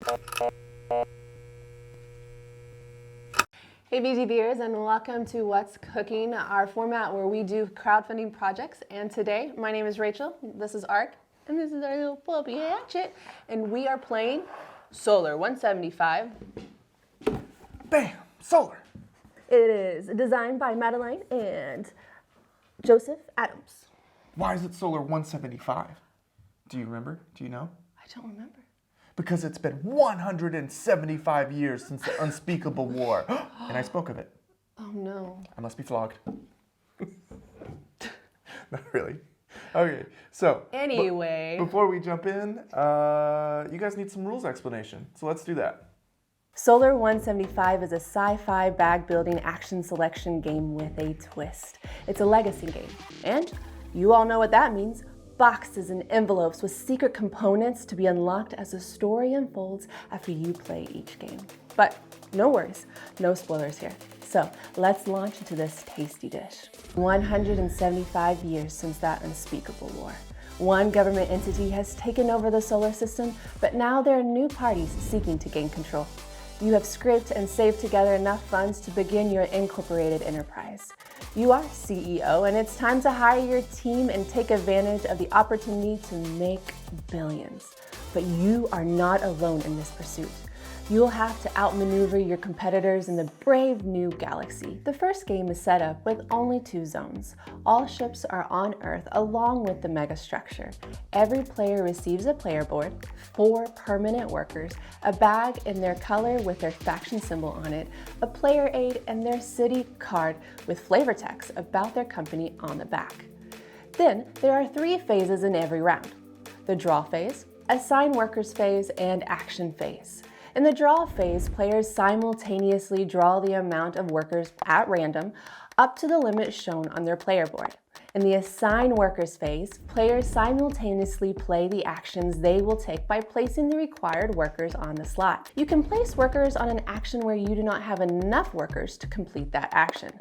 Hey VGVers, and welcome to What's Cooking, our format where we do crowdfunding projects. And today, my name is Rachel, this is Ark, and this is our little puppy Hatchet, and we are playing Solar 175. Bam! Solar! It is designed by Madeline and Joseph Adams. Why is it Solar 175? Do you remember? Do you know? I don't remember. Because it's been 175 years since the unspeakable war. And I spoke of it. Oh no. I must be flogged. Not really. Okay, so. Anyway. Before we jump in, you guys need some rules explanation. So let's do that. Solar 175 is a sci-fi bag building action selection game with a twist. It's a legacy game. And you all know what that means. Boxes and envelopes with secret components to be unlocked as the story unfolds after you play each game. But no worries, no spoilers here. So let's launch into this tasty dish. 175 years since that unspeakable war. One government entity has taken over the solar system, but now there are new parties seeking to gain control. You have scraped and saved together enough funds to begin your incorporated enterprise. You are CEO, and it's time to hire your team and take advantage of the opportunity to make billions. But you are not alone in this pursuit. You'll have to outmaneuver your competitors in the brave new galaxy. The first game is set up with only 2 zones. All ships are on Earth along with the megastructure. Every player receives a player board, 4 permanent workers, a bag in their color with their faction symbol on it, a player aid, and their city card with flavor text about their company on the back. Then there are 3 phases in every round: the draw phase, assign workers phase, and action phase. In the draw phase, players simultaneously draw the amount of workers at random up to the limit shown on their player board. In the assign workers phase, players simultaneously play the actions they will take by placing the required workers on the slot. You can place workers on an action where you do not have enough workers to complete that action.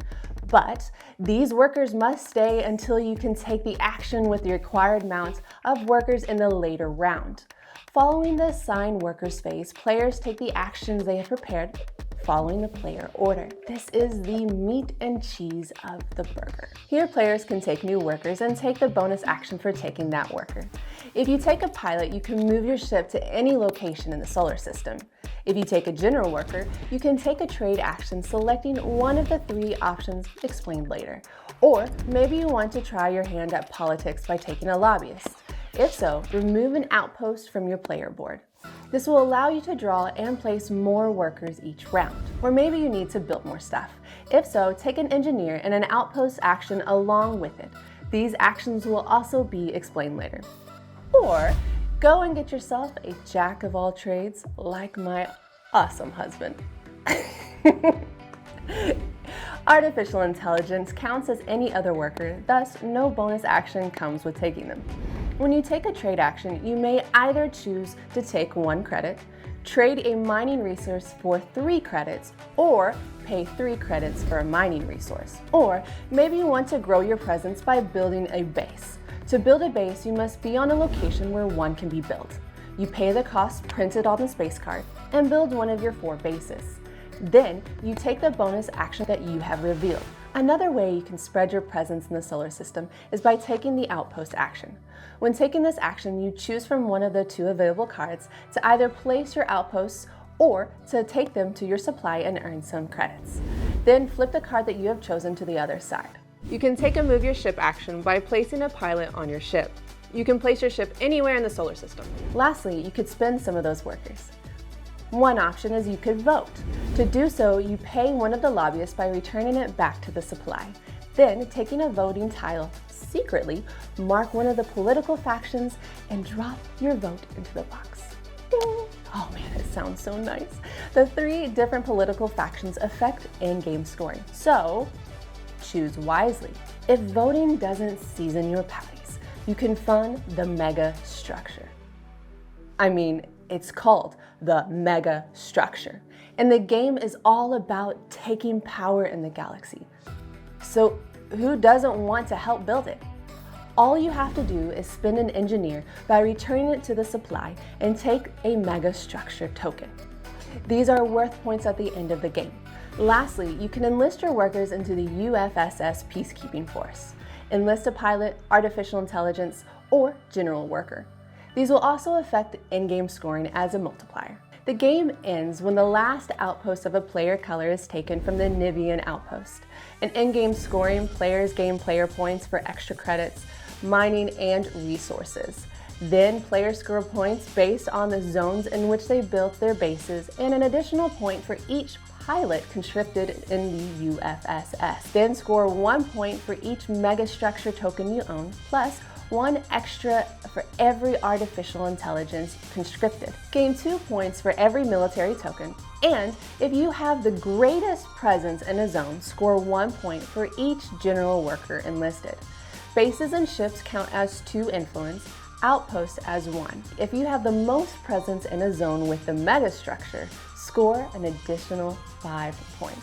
But these workers must stay until you can take the action with the required amount of workers in the later round. Following the assign workers phase, players take the actions they have prepared following the player order. This is the meat and cheese of the burger. Here, players can take new workers and take the bonus action for taking that worker. If you take a pilot, you can move your ship to any location in the solar system. If you take a general worker, you can take a trade action selecting one of the 3 options explained later. Or maybe you want to try your hand at politics by taking a lobbyist. If so, remove an outpost from your player board. This will allow you to draw and place more workers each round. Or maybe you need to build more stuff. If so, take an engineer and an outpost action along with it. These actions will also be explained later. Or go and get yourself a jack of all trades like my awesome husband. Artificial intelligence counts as any other worker, thus no bonus action comes with taking them. When you take a trade action, you may either choose to take 1 credit, trade a mining resource for 3 credits, or pay 3 credits for a mining resource. Or maybe you want to grow your presence by building a base. To build a base, you must be on a location where one can be built. You pay the cost printed on the space card and build one of your 4 bases. Then you take the bonus action that you have revealed. Another way you can spread your presence in the solar system is by taking the outpost action. When taking this action, you choose from one of the 2 available cards to either place your outposts or to take them to your supply and earn some credits. Then flip the card that you have chosen to the other side. You can take a move your ship action by placing a pilot on your ship. You can place your ship anywhere in the solar system. Lastly, you could spend some of those workers. One option is you could vote. To do so, you pay one of the lobbyists by returning it back to the supply. Then, taking a voting tile secretly, mark one of the political factions and drop your vote into the box. Ding! Oh man, it sounds so nice. The 3 different political factions affect in-game scoring, so choose wisely. If voting doesn't season your parties, you can fund the mega structure. I mean, it's called the mega structure, and the game is all about taking power in the galaxy. So who doesn't want to help build it? All you have to do is spin an engineer by returning it to the supply and take a mega structure token. These are worth points at the end of the game. Lastly, you can enlist your workers into the UFSS Peacekeeping Force. Enlist a pilot, artificial intelligence, or general worker. These will also affect in-game scoring as a multiplier. The game ends when the last outpost of a player color is taken from the Nivian outpost. In in-game scoring, players gain player points for extra credits, mining, and resources. Then players score points based on the zones in which they built their bases and an additional point for each pilot conscripted in the UFSS. Then score 1 point for each megastructure token you own, plus 1 extra for every artificial intelligence conscripted. Gain 2 points for every military token, and if you have the greatest presence in a zone, score 1 point for each general worker enlisted. Bases and ships count as 2 influence, outposts as 1. If you have the most presence in a zone with the megastructure, score an additional 5 points.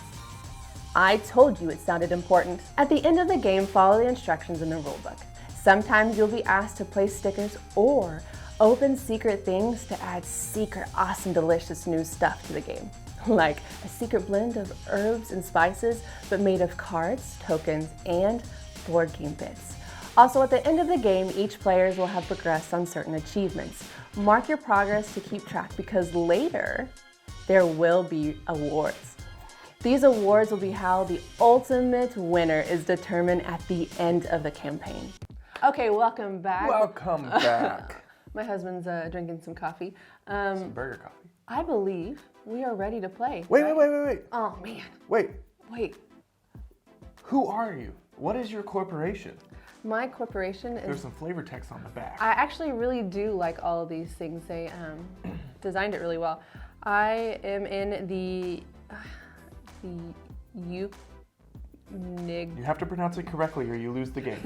I told you it sounded important. At the end of the game, follow the instructions in the rulebook. Sometimes you'll be asked to place stickers or open secret things to add secret, awesome, delicious new stuff to the game. Like a secret blend of herbs and spices, but made of cards, tokens, and board game bits. Also, at the end of the game, each player will have progressed on certain achievements. Mark your progress to keep track because later, there will be awards. These awards will be how the ultimate winner is determined at the end of the campaign. Okay, welcome back. Welcome back. My husband's drinking some coffee. Some burger coffee. I believe we are ready to play. Wait. Oh, man. Wait. Who are you? What is your corporation? My corporation is... There's some flavor text on the back. I actually really do like all of these things. They designed it really well. I am in the You have to pronounce it correctly or you lose the game.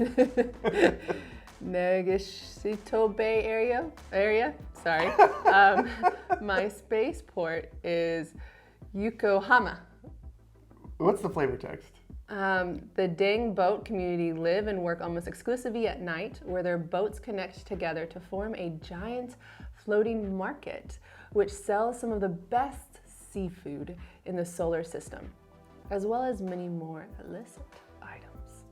Negashito Bay area. Sorry. My spaceport is Yokohama. What's the flavor text? The Dang boat community live and work almost exclusively at night, where their boats connect together to form a giant floating market, which sells some of the best seafood in the solar system, as well as many more illicit items.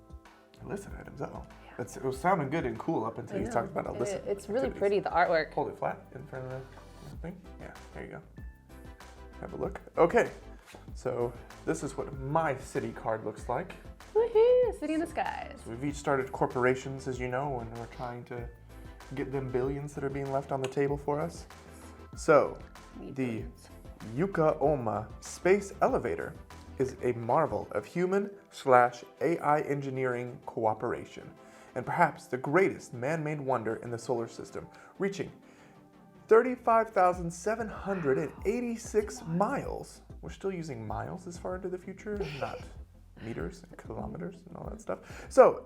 Illicit items, uh-oh. Yeah. It was sounding good and cool up until you talked about illicit It's really pretty, the artwork. Hold it flat in front of the thing. Yeah, there you go. Have a look. Okay, so this is what my city card looks like. Woohoo, city in the skies. So we've each started corporations, as you know, and we're trying to get them billions that are being left on the table for us. So, the Yokohama Space Elevator is a marvel of human/AI engineering cooperation, and perhaps the greatest man-made wonder in the solar system, reaching 35,786 miles. We're still using miles this far into the future, not meters and kilometers and all that stuff. So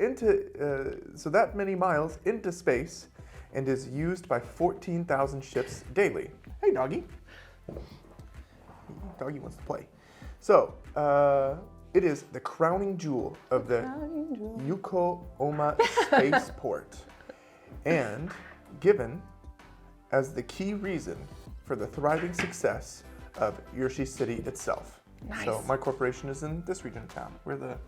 so that many miles into space, and is used by 14,000 ships daily. Hey, doggy. Doggy wants to play. So, it is the crowning jewel of the Yokohama Spaceport, and given as the key reason for the thriving success of Yoshi City itself. Nice. So my corporation is in this region of town. We're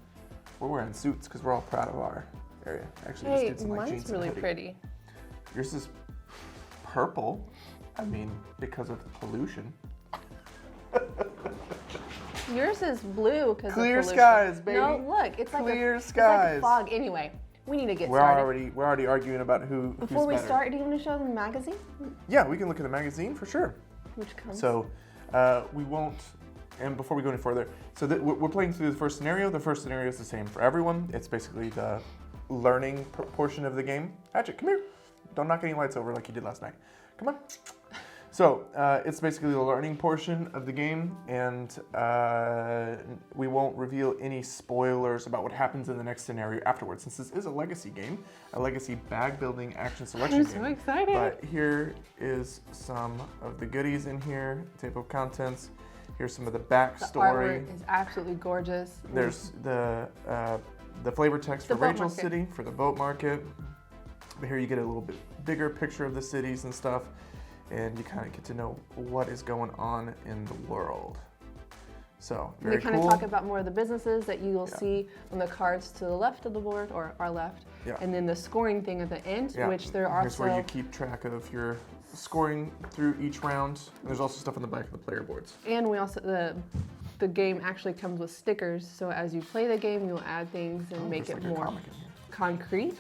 wearing suits because we're all proud of our area. Actually, Hey, just did some like jeans mine's really and hoodie. pretty. Yours is purple. I mean, because of the pollution. Yours is blue because Clear skies, baby. No, look, it's like Clear it's like skies. a fog. Anyway, we need to get We're started. already arguing about who's Before we better. start, do you want to show them the magazine? Yeah, we can look at the magazine for sure. Which comes. So we won't. And before we go any further, so we're playing through the first scenario. The first scenario is the same for everyone. It's basically the learning portion of the game. Hatchet, come here. Don't knock any lights over like you did last night. Come on. So it's basically the learning portion of the game, and we won't reveal any spoilers about what happens in the next scenario afterwards, since this is a legacy game, a legacy bag building action selection game. I'm so excited. But here is some of the goodies in here, table of contents. Here's some of the backstory. The artwork is absolutely gorgeous. There's the flavor text for The boat Rachel's market. City, for the boat market. here you get a little bit bigger picture of the cities and stuff, and you kind of get to know what is going on in the world. So very we kind cool. of talk about more of the businesses that you'll see on the cards to the left of the board, or our left, and then the scoring thing at the end, which there are Here's where you keep track of your scoring through each round. And there's also stuff on the back of the player boards. And we also the game actually comes with stickers, so as you play the game, you'll add things and make it more concrete.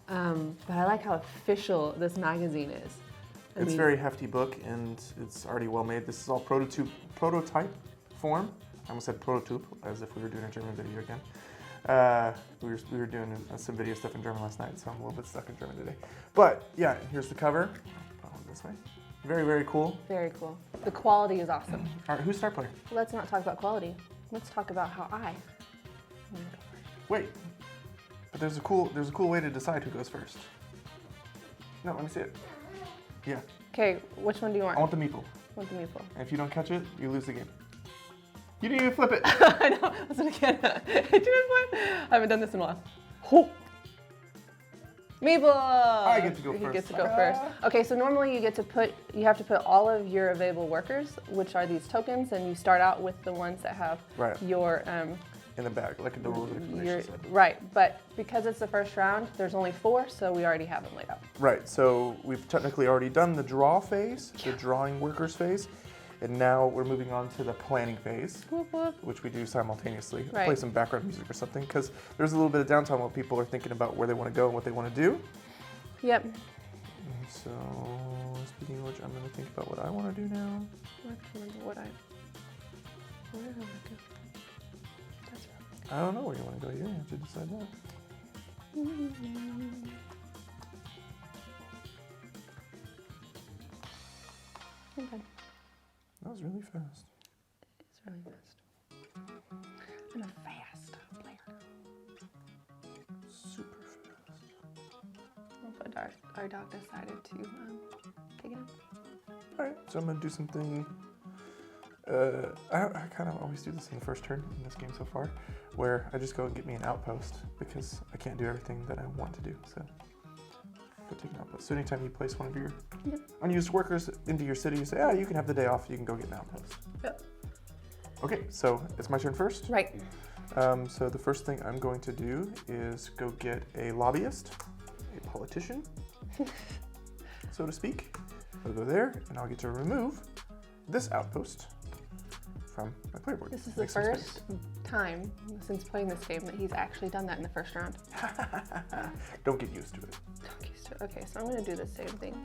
But I like how official this magazine is. It's a very hefty book, and it's already well made. This is all prototype form. I almost said prototype, as if we were doing a German video again. We were doing some video stuff in German last night, so I'm a little bit stuck in German today. But yeah, here's the cover. This way. Very, very cool. Very cool. The quality is awesome. All right, who's star player? Let's not talk about quality. Let's talk about how I. Wait, but there's a cool way to decide who goes first. No, let me see it. Yeah. Okay, which one do you want? I want the meeple. Want the meeple. And if you don't catch it, you lose the game. You didn't even flip it. I know. That's what I can't. I didn't flip. I haven't done this in a while. Oh. Meeple! I get to go first. He gets to go first. Okay, so normally you have to put all of your available workers, which are these tokens, and you start out with the ones that have your in the bag, like the rules and regulations said. Right, but because it's the first round, there's only 4, so we already have them laid out. Right, so we've technically already done the draw phase, the drawing workers phase, and now we're moving on to the planning phase, which we do simultaneously. I'll play some background music or something, because there's a little bit of downtime while people are thinking about where they want to go and what they want to do. Yep. And so, speaking of which, I'm going to think about what I want to do now. Where do I go? I don't know where you want to go. You have to decide that. Okay. That was really fast. It's really fast. I'm a fast player. Super fast. But our dog decided to pick it up. All right, so I'm going to do something. I kind of always do this in the first turn in this game so far, where I just go and get me an outpost because I can't do everything that I want to do. So go take an outpost. So anytime you place one of your unused workers into your city, you say, you can have the day off. You can go get an outpost. Yep. Okay, so it's my turn first. Right. So the first thing I'm going to do is go get a lobbyist, a politician, so to speak. I'll go there, and I'll get to remove this outpost from my player board. This is the first time since playing this game that he's actually done that in the first round. Don't get used to it. Don't get used to it. Okay, so I'm going to do the same thing.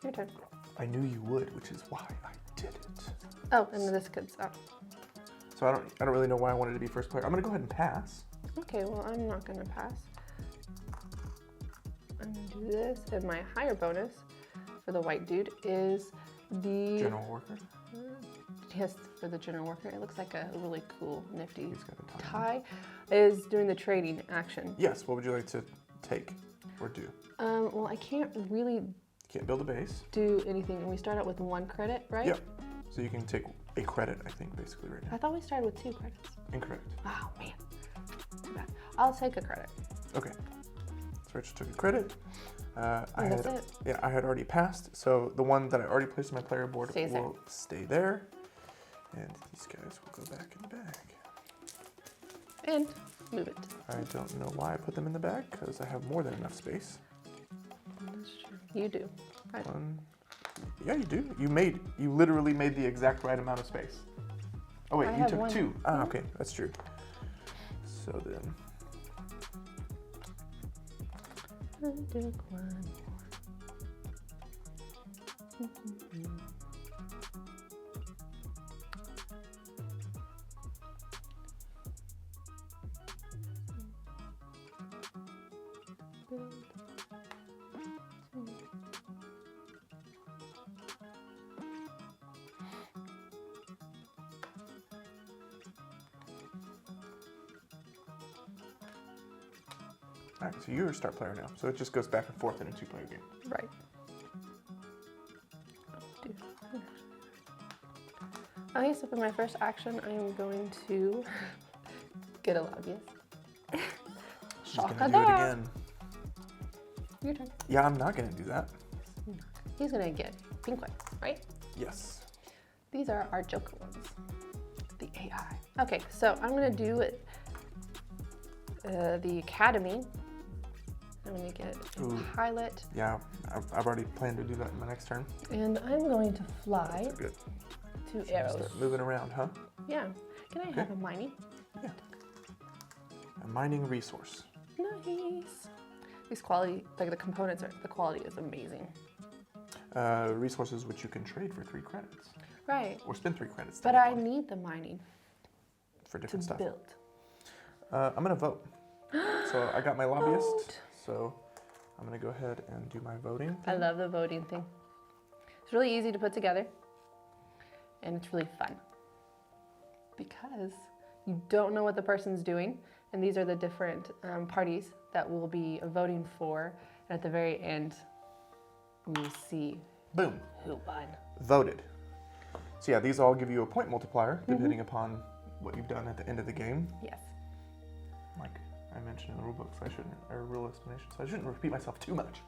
Your turn. I knew you would, which is why I did it. Oh, and this could stop. So I don't really know why I wanted to be first player. I'm going to go ahead and pass. Okay, well, I'm not going to pass. I'm going to do this, and my higher bonus for the white dude is the general worker. Yes, for the general worker. It looks like a really cool, nifty He's got a tie. Is doing the trading action. Yes. What would you like to take or do? Well, I can't really Can't build a base. do anything. And we start out with 1 credit, right? Yep. So you can take a credit, I think, basically right now. I thought we started with 2 credits. Incorrect. Oh, man. Too bad. I'll take a credit. Okay. So I just took a credit. That's it. Yeah, I had already passed. So the one that I already placed on my player board will stay there. And these guys will go back in the bag. And move it. I don't know why I put them in the bag, because I have more than enough space. That's true. You do. Yeah, you do. You literally made the exact right amount of space. Oh wait, you took 2. Ah, okay, that's true. So then. I took 1 more. All right, so you're a start player now. So it just goes back and forth in a 2-player game. Right. Okay, so for my first action, I am going to get a lobbyist. She's gonna do it again. Your turn. Yeah, I'm not gonna do that. He's gonna get pink one, right? Yes. These are our Joker ones. The AI. Okay, so I'm gonna do the Academy. I'm gonna get a pilot. Yeah, I've already planned to do that in my next turn. And I'm going to fly That's good. 2 arrows. Start moving around, huh? Yeah. Can I have a mining? Yeah. A mining resource. Nice. These quality, like the components the quality is amazing. Resources which you can trade for 3 credits. Right. Or spend 3 credits. But I need the mining for different stuff. build. I'm gonna vote. So I got my lobbyist. So I'm gonna go ahead and do my voting thing. I love the voting thing. It's really easy to put together, and it's really fun because you don't know what the person's doing, and these are the different parties that we'll be voting for, and at the very end, you see Boom. who won. Voted. So yeah, these all give you a point multiplier depending upon what you've done at the end of the game. Yes. Like I mentioned in the rule books, or rule explanations, I shouldn't repeat myself too much.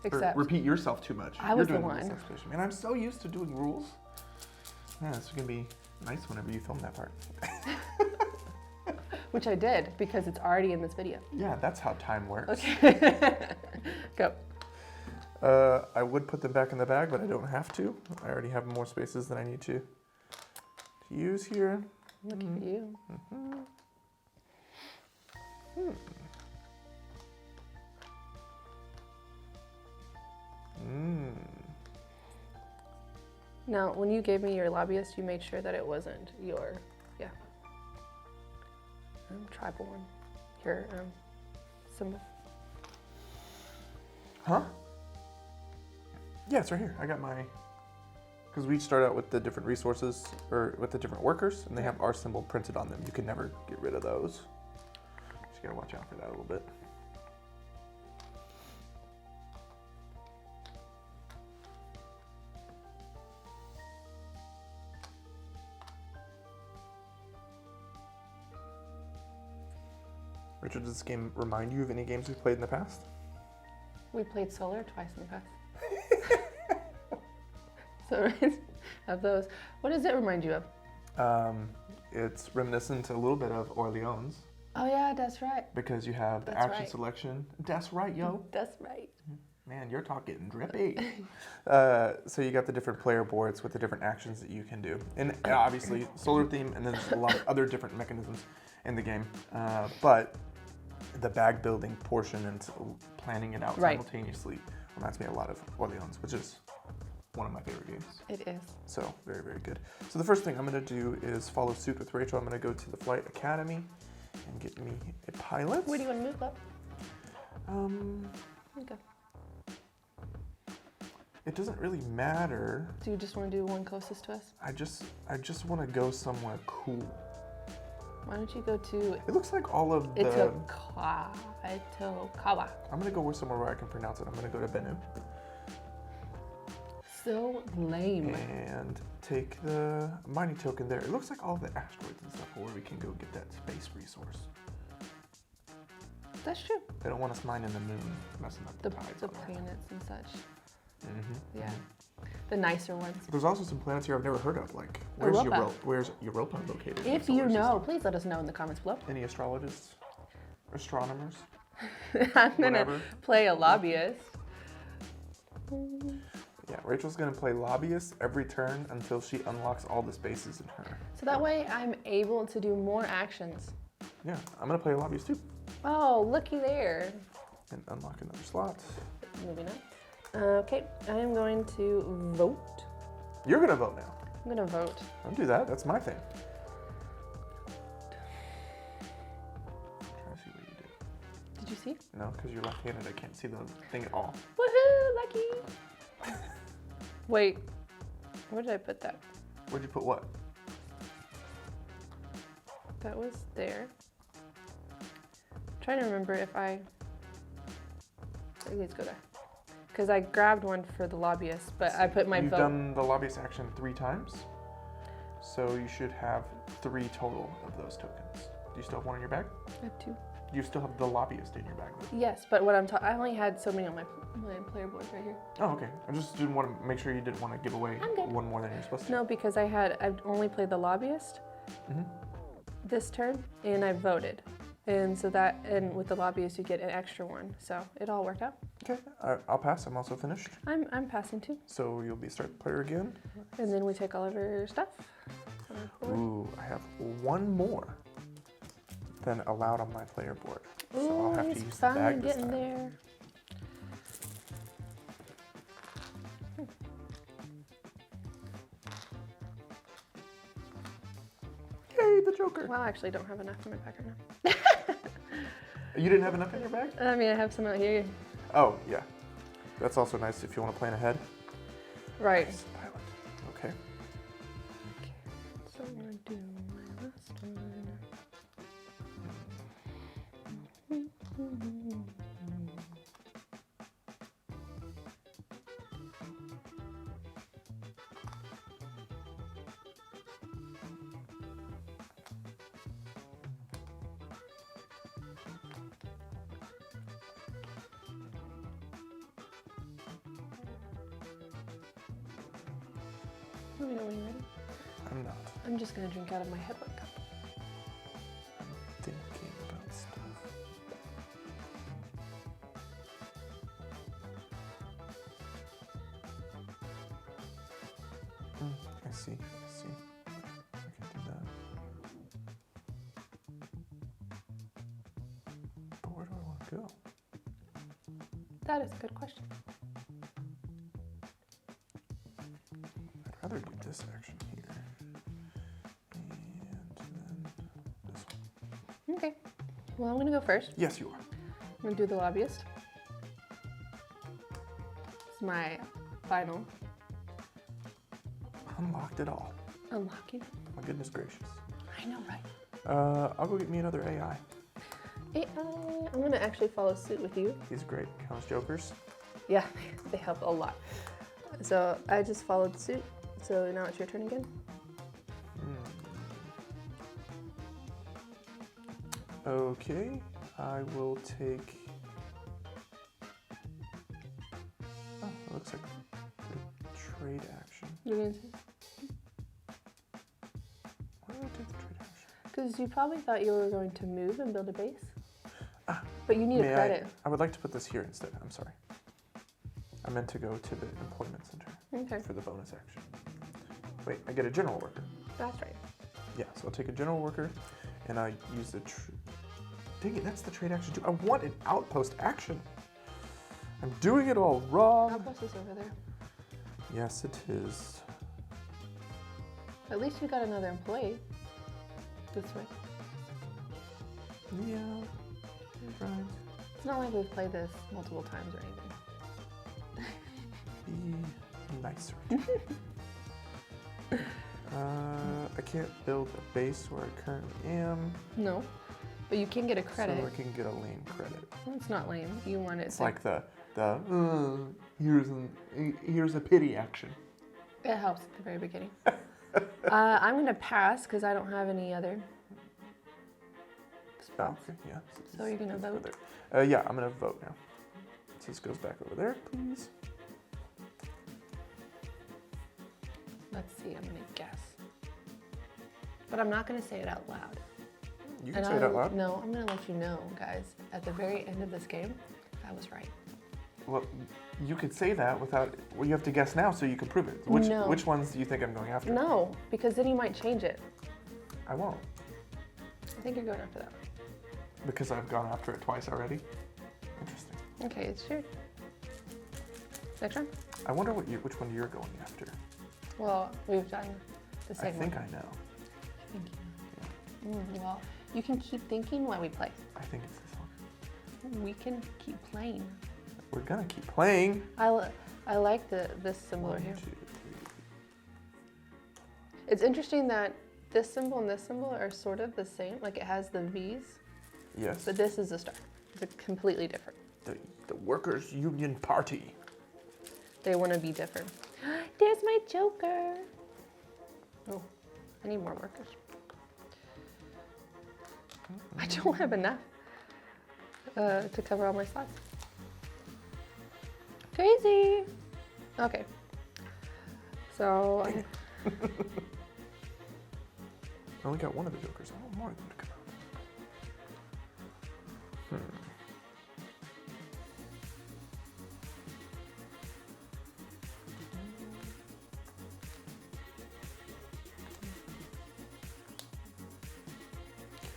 Except Or repeat yourself too much. I was You're doing the rules one. explanation. Man, I'm so used to doing rules. Yeah, it's gonna be nice whenever you film that part. which I did because it's already in this video. Yeah, that's how time works. Okay. Go. I would put them back in the bag, but I don't have to. I already have more spaces than I need to use here. Look at you. Now, when you gave me your lobbyist, you made sure that it wasn't your, tribal one. Your symbol. Huh? Yeah, it's right here. I got my, because we each start out with the different resources, or with the different workers, and they have our symbol printed on them. You can never get rid of those. Just gotta watch out for that a little bit. Richard, does this game remind you of any games we've played in the past? We played Solar twice in the past. So, right, of those. What does it remind you of? It's reminiscent a little bit of Orleans. Oh yeah, that's right. Because you have the That's action right. selection. That's right, yo. That's right. Man, you're talking drippy. So you got the different player boards with the different actions that you can do. And obviously, solar theme, and then there's a lot of other different mechanisms in the game. But the bag building portion and planning it out simultaneously reminds me a lot of Orleans, which is one of my favorite games. It is. So very, very good. So the first thing I'm going to do is follow suit with Rachel. I'm going to go to the Flight Academy and get me a pilot. Where do you want to move up? Okay. It doesn't really matter. Do you just want to do one closest to us? I just want to go somewhere cool. Why don't you go to It looks like all of the. Itokawa? I'm gonna go somewhere where I can pronounce it. I'm gonna go to Bennu So lame. and take the mining token there. It looks like all the asteroids and stuff are where we can go get that space resource. That's true. They don't want us mining the moon, messing up the tides. The on there. planets and such. Mm-hmm. Yeah. The nicer ones. There's also some planets here I've never heard of. Like, where's Europa located? in the If you solar know, system? please let us know in the comments below. Any astrologists, astronomers? I'm gonna Whatever. play a lobbyist. Yeah, Rachel's gonna play lobbyist every turn until she unlocks all the spaces in her. So that way I'm able to do more actions. Yeah, I'm gonna play a lobbyist too. Oh, looky there. And unlock another slot. Moving on. Okay, I am going to vote. You're gonna vote now. I'm gonna vote. Don't do that, that's my thing. Trying to see what you did. Did you see? No, because you're left-handed, I can't see the thing at all. Woohoo, lucky. Wait, where did I put that? Where'd you put what? That was there. I'm trying to remember if I think let's go there. Because I grabbed one for the lobbyist, but I put my You've vote. done the lobbyist action 3 times, so you should have 3 total of those tokens. Do you still have one in your bag? I have 2. You still have the lobbyist in your bag, though. Yes, but what I only had so many on my player board right here. Oh, okay. I just didn't want to make sure you didn't want to give away one more than you're supposed to. No, because I've only played the lobbyist this turn, and I voted. And so and with the lobbyist, you get an extra one. So it all worked out. Okay, I'll pass. I'm also finished. I'm passing too. So you'll be start the player again. And then we take all of our stuff. Ooh, I have one more than allowed on my player board. Ooh, So I'll have to use the bag this getting time. there. Yay, the Joker. Well, I actually don't have enough in my pack right now. You didn't have enough in your bag? I mean, I have some out here. Oh, yeah. That's also nice if you want to plan ahead. Right. Nice pilot. Okay. So I'm gonna do my last one. Let me know when you're ready. I'm not. I'm just gonna drink out of my headbutt cup. Thinking about stuff. I see. I can do that. But where do I want to go? That is a good question. I'd rather do this action here. And then this one. Okay. Well, I'm gonna go first. Yes, you are. I'm gonna do the lobbyist. It's my final Unlocked it all. unlocking. My goodness gracious. I know, right? I'll go get me another AI. I'm gonna actually follow suit with you. He's great. Counts jokers. Yeah, they help a lot. So I just followed suit. So now it's your turn again. Okay, I will take. Oh, it looks like the trade action. You're gonna Why did I take the trade action? because you probably thought you were going to move and build a base. But you need a May credit. I would like to put this here instead. I'm sorry. I meant to go to the employment center Okay, for the bonus action. Wait, I get a general worker. that's right. Yeah, so I'll take a general worker, and I use the. Dang it, that's the trade action too. I want an outpost action. I'm doing it all wrong. Outpost is over there. Yes, it is. At least you got another employee. This way. Yeah, right. It's not like we've played this multiple times or anything. Be nicer. I can't build a base where I currently am. No, but you can get a credit. So I can get a lame credit. Well, it's not lame. You want it. It's like the here's a pity action. It helps at the very beginning. I'm gonna pass because I don't have any other Oh, spots. okay, yeah. So you're gonna vote? Yeah, I'm gonna vote now. So this goes back over there, please. Let's see. I'm gonna guess, but I'm not gonna say it out loud. You can say it out loud. No, I'm gonna let you know, guys. At the very end of this game, I was right. Well, you could say that without. Well, you have to guess now so you can prove it. No. Which ones do you think I'm going after? No, because then you might change it. I won't, I think you're going after that. because I've gone after it twice already. Interesting. Okay, it's your next one. I wonder which one you're going after. Well, we've done the I same think one. I know. Thank you. Well, you can keep thinking while we play. I think it's this one. We can keep playing. We're gonna keep playing. I like this symbol One, here. 2, 3. It's interesting that this symbol and this symbol are sort of the same. Like it has the V's, Yes. but this is a star. It's completely different. The Workers' Union Party. They want to be different. There's my Joker. Oh, I need more workers. I don't have enough. to cover all my slots. Crazy. Okay. So I only got one of the jokers. I want more of them to come out.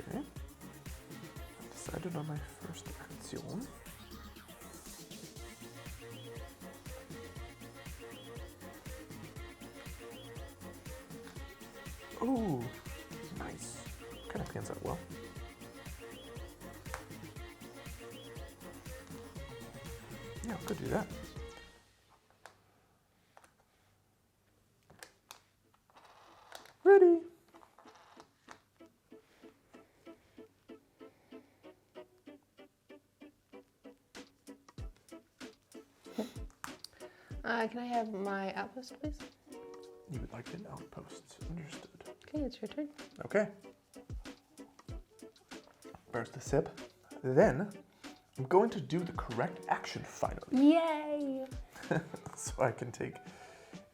Okay. I've decided on my first action. Ooh, nice. Kind of pans out well. Yeah, I could do that. Ready. can I have my outpost, please? You would like an outpost. Understood. Okay, it's your turn. Okay. First a sip. Then I'm going to do the correct action finally. Yay! So I can take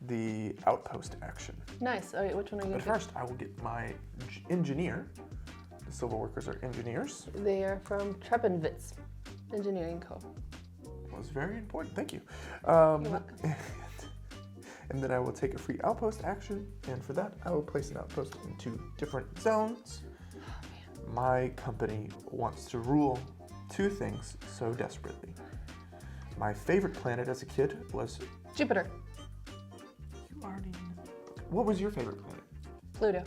the outpost action. Nice. All right, which one are you But going to first, I will get my engineer. The silver workers are engineers. They are from Treppenwitz Engineering Co. Was very important. Thank you. You're welcome. And then I will take a free outpost action, and for that, I will place an outpost in 2 different zones. My company wants to rule 2 things so desperately. My favorite planet as a kid was Jupiter. You already. What was your favorite planet? Pluto.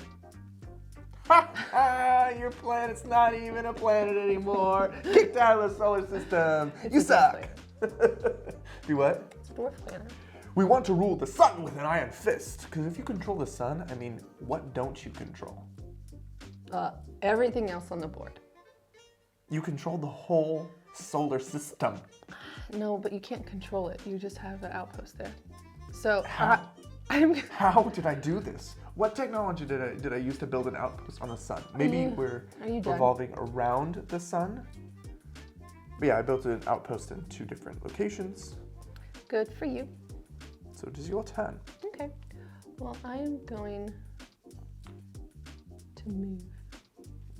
Your planet's not even a planet anymore. Kicked out of the solar system. You a suck. dwarf Do what? It's a dwarf planet. We want to rule the sun with an iron fist. Because if you control the sun, I mean, what don't you control? Everything else on the board. You control the whole solar system. No, but you can't control it. You just have an outpost there. So How? I'm. How did I do this? What technology did I use to build an outpost on the sun? Maybe we're Are you done? revolving around the sun. But yeah, I built an outpost in 2 different locations. Good for you. So it is your turn. Okay. Well, I am going to move.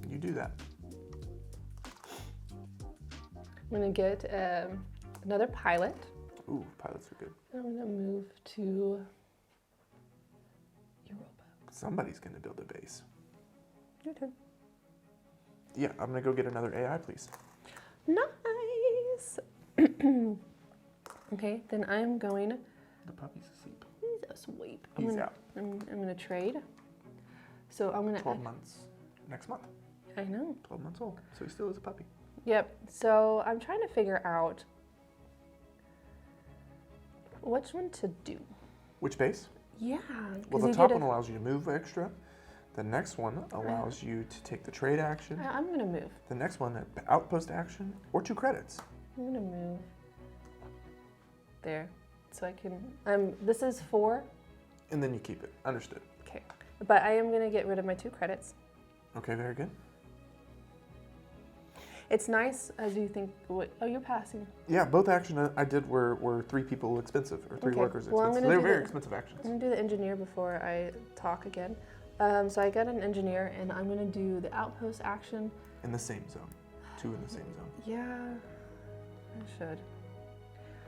You do that. I'm going to get another pilot. Ooh, pilots are good. I'm going to move to Europa. Somebody's gonna build a base. Your turn. Yeah, I'm gonna go get another AI, please. Nice. Okay, then I'm going. The puppy's asleep. He's asleep. He's out. I'm going to trade. So I'm going to. 12 months. Next month. I know. 12 months old. So he still is a puppy. Yep. So I'm trying to figure out which one to do. Which base? Yeah. Well, the top one allows you to move extra. The next one allows you to take the trade action. I'm going to move. The next one, outpost action, or 2 credits. I'm going to move there. So I can. This is 4. And then you keep it. Understood. Okay. But I am going to get rid of my 2 credits. Okay, very good. It's nice as you think. Oh, you're passing. Yeah, both action I did were 3 people expensive, or 3 Okay. workers Well, I'm expensive. gonna They were do very the- expensive actions. I'm going to do the engineer before I talk again. So I got an engineer, and I'm going to do the outpost action. In the same zone. 2 in the same zone. Yeah, I should.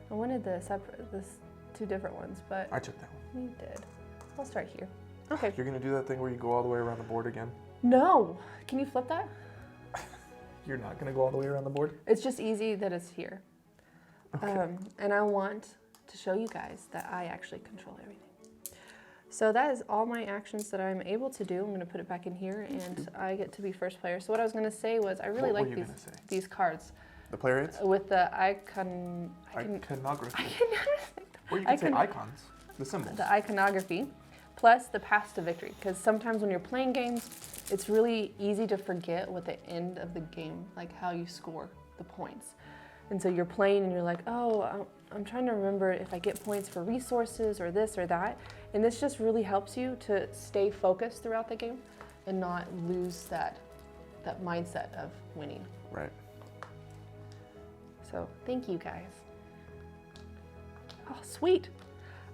I wanted this 2 different ones, but I took that one. you did. I'll start here. Okay. You're gonna do that thing where you go all the way around the board again? No. Can you flip that? You're not gonna go all the way around the board? It's just easy that it's here. Okay. And I want to show you guys that I actually control everything. So that is all my actions that I'm able to do. I'm going to put it back in here, and I get to be first player. So what I was going to say was I really What were like you gonna say? these cards The player aids? with the icon. Iconography. I Or you can say Icon- icons, the symbols. The iconography, plus the path to victory. Because sometimes when you're playing games, it's really easy to forget what the end of the game, like how you score the points. And so you're playing and you're like, oh, I'm trying to remember if I get points for resources or this or that. And this just really helps you to stay focused throughout the game and not lose that mindset of winning. Right. So thank you guys. Oh, sweet.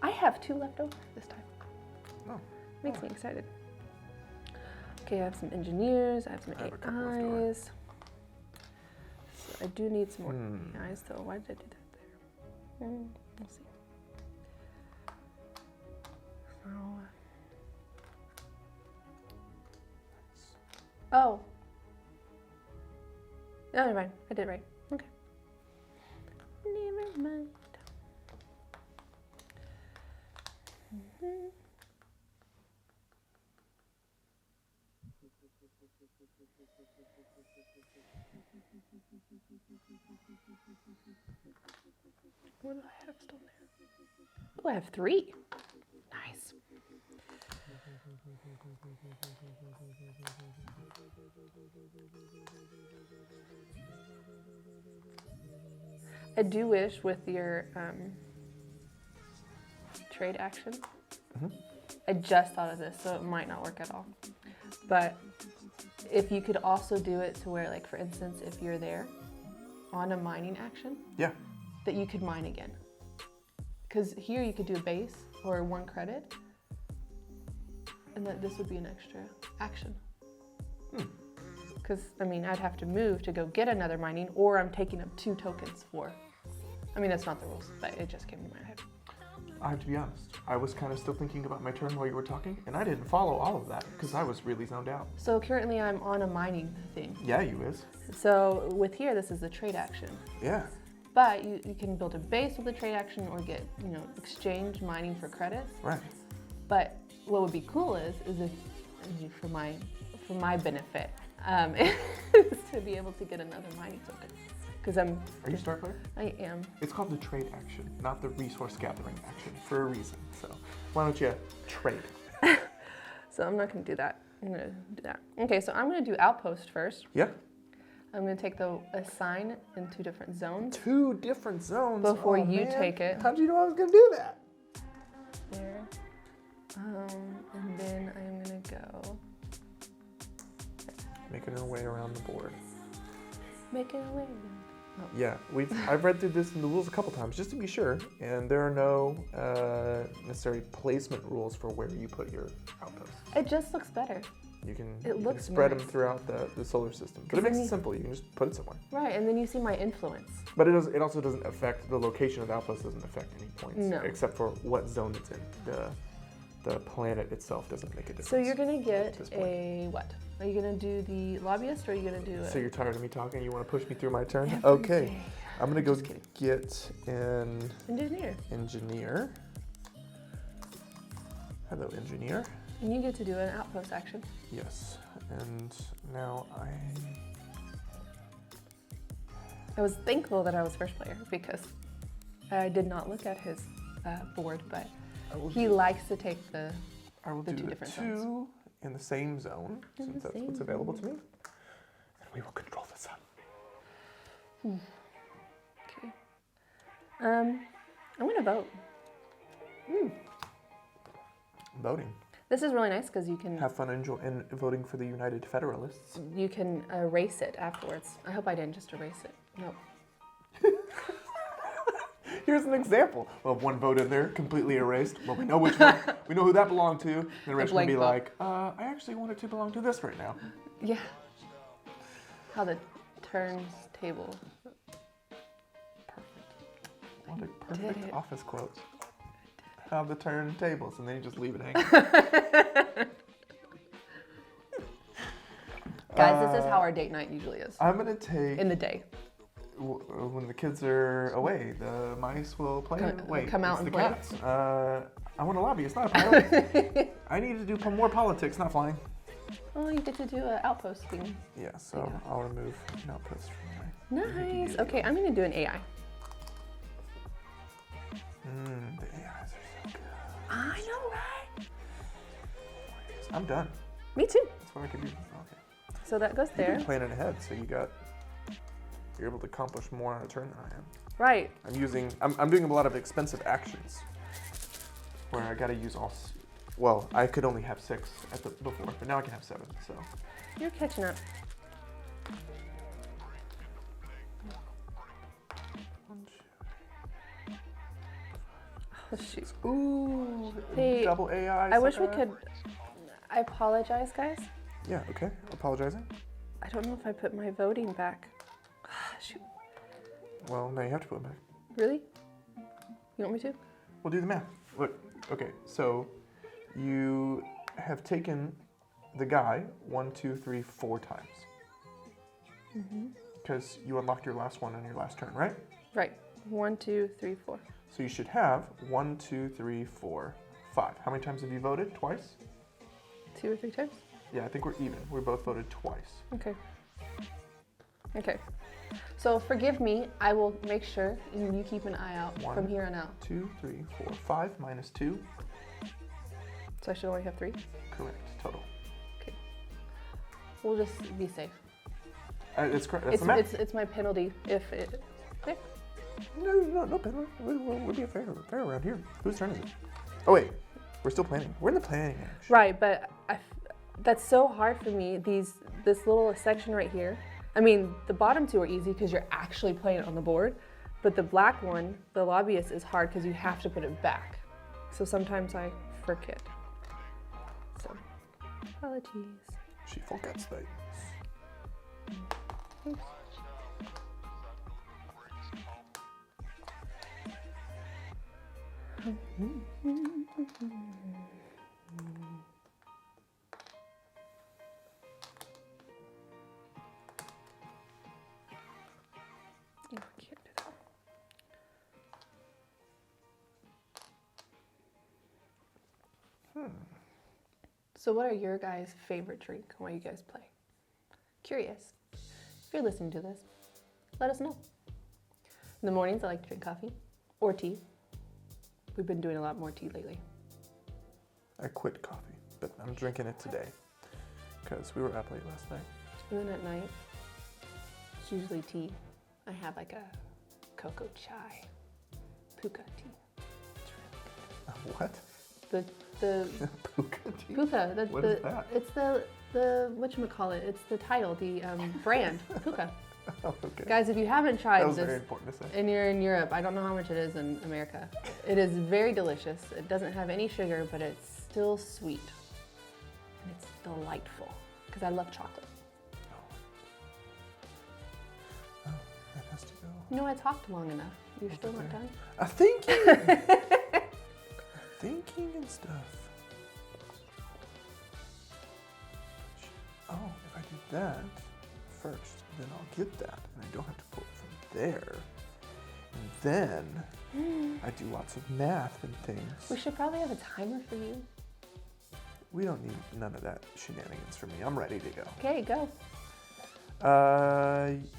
I have 2 left over this time. Oh. Makes me excited. Okay, I have some engineers, I have some I have a couple left over. AIs. So I do need some more AIs though. Why did I do that there? We'll see. So, oh. No, never mind. I did it right. Okay. Never mind. What do I have still there? Oh, I have 3. Nice. I do wish with your trade action, I just thought of this, so it might not work at all. But if you could also do it to where, like, for instance, if you're there on a mining action, Yeah. that you could mine again. Because here you could do a base or 1 credit, and that this would be an extra action. Because, I mean, I'd have to move to go get another mining, or I'm taking up 2 tokens for. I mean, that's not the rules, but it just came to my head. I have to be honest. I was kind of still thinking about my turn while you were talking, and I didn't follow all of that because I was really zoned out. So currently I'm on a mining thing. Yeah, you is. So with here, this is the trade action. Yeah. But you can build a base with the trade action or get, exchange mining for credits. Right. But what would be cool is if, for my benefit, is to be able to get another mining token. Because Are you a star player? I am. It's called the trade action, not the resource gathering action, for a reason. So why don't you trade? So I'm not going to do that. I'm going to do that. Okay, so I'm going to do outpost first. Yeah. I'm going to take the assign in 2 different zones. 2 different zones. Before Oh, you man. take it. How'd you know I was going to do that? There. And then I'm going to go. Making our way around the board. Make it away. Oh. Yeah, I've read through this in the rules a couple times just to be sure, and there are no necessary placement rules for where you put your outposts. It just looks better. You can, looks spread nice. them throughout the solar system, but it makes it simple. You can just put it somewhere. Right, and then you see my influence. But it also doesn't affect the location of the outpost. Doesn't affect any points, No. except for what zone it's in. The planet itself doesn't make a difference. So you're gonna get a what? Are you gonna do the lobbyist, or are you gonna do? So you're tired of me talking? You want to push me through my turn? Every Okay, day. I'm gonna go get an engineer. Hello, engineer. And you get to do an outpost action. Yes, and now I was thankful that I was first player because I did not look at his board, but he likes to take the I will do 2 the different 2 zones. in the same zone, since that's what's available to me. And we will control the sun. Okay. I'm gonna vote. Voting. This is really nice because you can Have fun in voting for the United Federalists. erase it afterwards. I hope I didn't just erase it. No. Here's an example of one vote in there, completely erased. Well, we know which one. We know who that belonged to. And the rest will be like, I actually want it to belong to this right now. Yeah. How the turns table. Perfect. What a perfect office quote. How the turntables, and then you just leave it hanging. Guys, this is how our date night usually is. I'm gonna take In the day. When the kids are away, the mice will play. Come out it's and the play. cats. I want to lobby. It's not a pilot. I need to do more politics, not flying. Oh, you get to do an outpost thing. Yeah, so I'll remove an outpost from my. Nice. Okay, I'm gonna do an AI. The AIs are so good. I know, right? I'm done. Me too. That's what I can do. Okay. So that goes there. You're planning ahead, so you're able to accomplish more on a turn than I am. Right. I'm doing a lot of expensive actions where I gotta use all. Well, I could only have 6 before, but now I can have 7. So You're catching up. Shoot. Ooh, Hey, double AI. I wish we sucker. could. I apologize, guys. Yeah, okay. Apologizing. I don't know if I put my voting back. Shoot. Well, now you have to put it back. Really? You want me to? We'll do the math. Look, okay, so you have taken the guy 1, 2, 3, 4 times. Because you unlocked your last one on your last turn, right? Right. 1, 2, 3, 4. So you should have 1, 2, 3, 4, 5. How many times have you voted? Twice? 2 or 3 times? Yeah, I think we're even. We both voted twice. Okay. Okay. So forgive me. I will make sure and you keep an eye out from 1, here on out. 2, 3, 4, 5 minus 2. So I should only have 3? Correct, total. Okay. We'll just be safe. It's correct. That's the math. It's my penalty if it. Okay. No penalty. We'll be fair around here. Whose turn is it? Oh wait, we're still planning. We're in the planning age. Right, but that's so hard for me. This little section right here. I mean, the bottom 2 are easy because you're actually playing it on the board, but the black one, the lobbyist, is hard because you have to put it back. So sometimes I forget. So, apologies. She forgets things. Oops. Oh, I can't do that. So what are your guys' favorite drink while you guys play? Curious. If you're listening to this, let us know. In the mornings, I like to drink coffee or tea. We've been doing a lot more tea lately. I quit coffee, but I'm drinking it today because we were up late last night. And then at night, it's usually tea. I have like a cocoa chai, puka tea. It's really good. What? The Puka tea? puka. What is that? It's the whatchamacallit. It's the title, the brand, puka. Oh, okay. Guys, if you haven't tried That was this very important to say. and you're in Europe, I don't know how much it is in America. It is very delicious. It doesn't have any sugar, but it's still sweet. And it's delightful because I love chocolate. Oh, that has to go. You know, I talked long enough. You're still not done? Thinking! Thinking and stuff. Oh, if I do that first, then I'll get that, and I don't have to pull it from there. And then I do lots of math and things. We should probably have a timer for you. We don't need none of that shenanigans from me. I'm ready to go. Okay, go.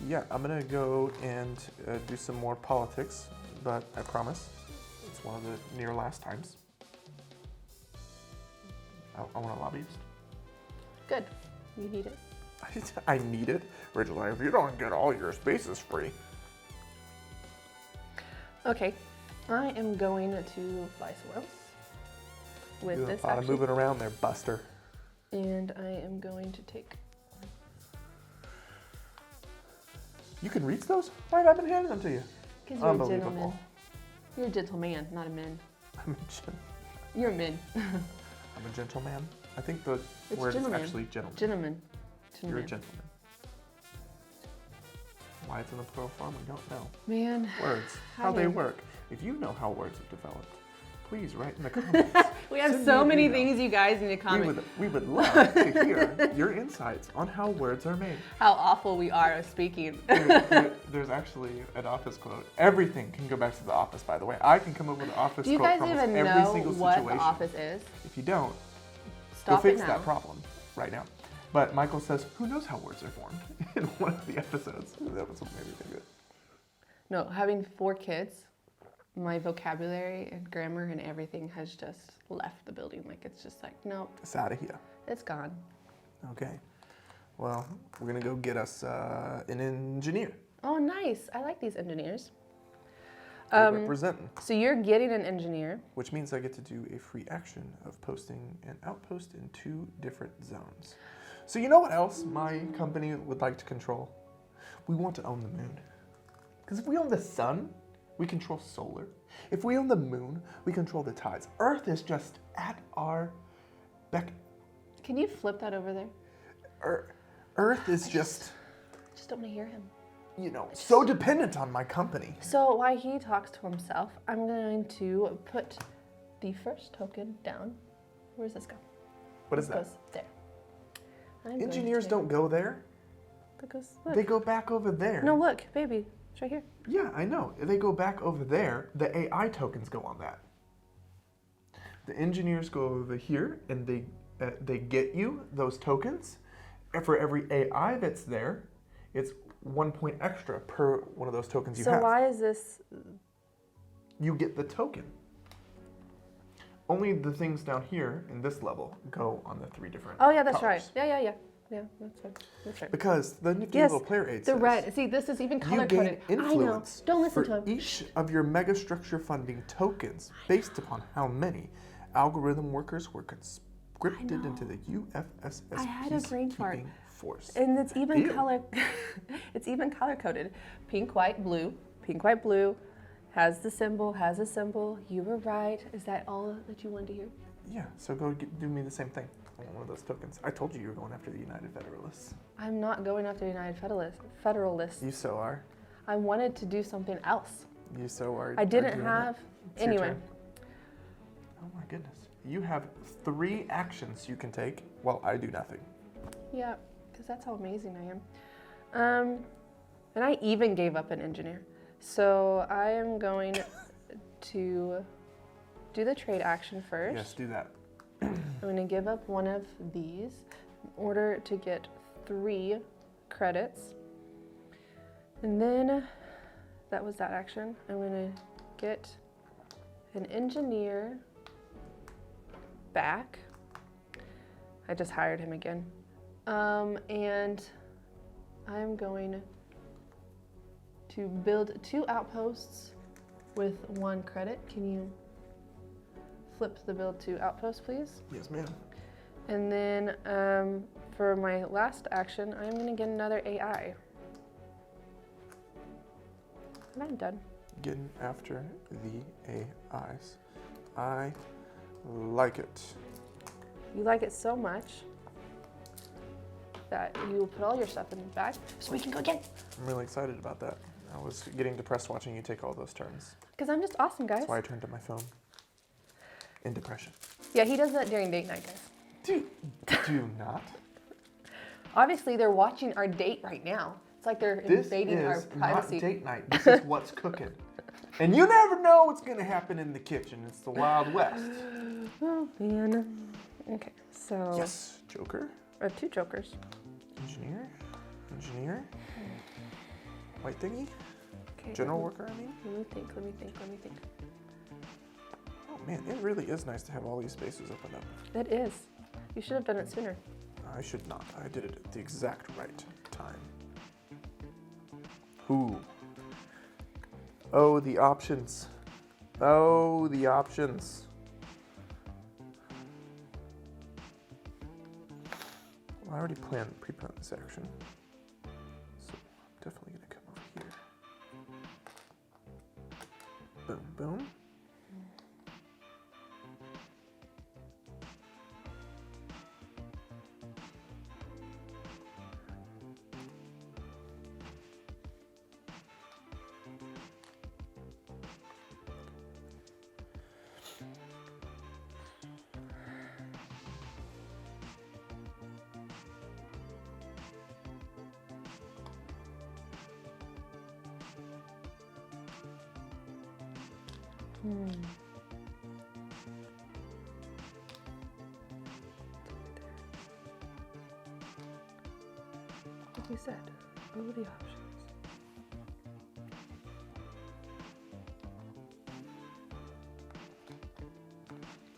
Yeah, I'm gonna go and do some more politics, but I promise it's one of the near last times. I want a lobbyist. Good. You need it. I need it. Rachel's like, if you don't get all your spaces free. Okay. I am going to fly somewhere else with Do a this lot of action. moving around there, Buster. And I am going to take. You can reach those? Why have I been handing them to you? Because you're a Unbelievable. gentleman. You're a gentleman, not a man. I'm a, You're a man. I'm a gentleman. I think the It's word gentleman. is actually gentleman. Gentleman. You're a Gentleman. gentleman. Why it's in the plural form, we don't know. Man. Words, I how they am- work. If you know how words have developed, please write in the comments. We have Send so me an many email. things you guys need to comment. We would love to hear your insights on how words are made. How awful we are at speaking. There's actually an Office quote. Everything can go back to the Office, by the way. I can come up with an Office Do you quote guys from almost even every know single what situation. the office is? If you don't, Stop go fix it now. that problem right now. But Michael says, who knows how words are formed in one of the episodes. That was what made me think of it. No, having 4 kids, my vocabulary and grammar and everything has just left the building. Like, it's just like, nope, It's out of here. it's gone. Okay. Well, we're going to go get us an engineer. Oh, nice. I like these engineers. Representing. So you're getting an engineer. Which means I get to do a free action of posting an outpost in 2 different zones. So you know what else my company would like to control? We want to own the moon. Because if we own the sun, We control solar. If we own the moon, we control the tides. Earth is just at our beck. Can you flip that over there? Earth is just, I just don't want to hear him. you know, so dependent on my company. So while he talks to himself, I'm going to put the first token down. Where does this go? What is It that? goes there. I'm going Engineers to- don't go there. Because look. They go back over there. No, look, baby. It's right here. Yeah, I know. They go back over there. The AI tokens go on that. The engineers go over here, and they get you those tokens. And for every AI that's there, it's 1 point extra per one of those tokens you have. So why is this? You get the token. Only the things down here in this level go on the 3 different. Oh yeah, that's colors. right. Yeah. Yeah, that's right. That's right. Because the nifty Yes, little player aid the says, red. See, this is even you color gain coded. I know. influence Don't listen for to him. each of your megastructure funding tokens based upon how many algorithm workers were conscripted into the UFSS I had a brain fart. peacekeeping force. And it's even Ew. color. It's even color coded. Pink, white, blue. Pink, white, blue. Has the symbol. Has a symbol. You were right. Is that all that you wanted to hear? Yeah, so go do me the same thing. I want one of those tokens. I told you you were going after the United Federalists. I'm not going after United Federalists. You so are. I wanted to do something else. You so are. I didn't doing have. it. It's your Anyway. turn. Oh my goodness. You have 3 actions you can take while I do nothing. Yeah, because that's how amazing I am. And I even gave up an engineer. So I am going to do the trade action first. Yes, do that. I'm going to give up one of these in order to get 3 credits. And then that was that action. I'm going to get an engineer back. I just hired him again. And I'm going to build 2 outposts with 1 credit. Can you flip the build to outpost, please? Yes, ma'am. And then for my last action, I'm going to get another AI. And I'm done. Getting after the AIs. I like it. You like it so much that you put all your stuff in the bag so we can go again. I'm really excited about that. I was getting depressed watching you take all those turns. Because I'm just awesome, guys. That's why I turned to my phone. In depression. Yeah, he does that during date night, guys. Do not. Obviously, they're watching our date right now. It's like they're This invading our is privacy. not date night. This is what's cooking. And you never know what's going to happen in the kitchen. It's the Wild West. Oh, man. Okay, so Yes, Joker. I have 2 jokers. Engineer. White thingy. Okay, General worker, I mean. Let me think. Oh man, it really is nice to have all these spaces opened up. It is. You should have done it sooner. I should not. I did it at the exact right time. Ooh. Oh, the options. Oh, the options. Well, I already pre-planned this action. So I'm definitely gonna come over here. Boom, boom. Like you said, oh, the options.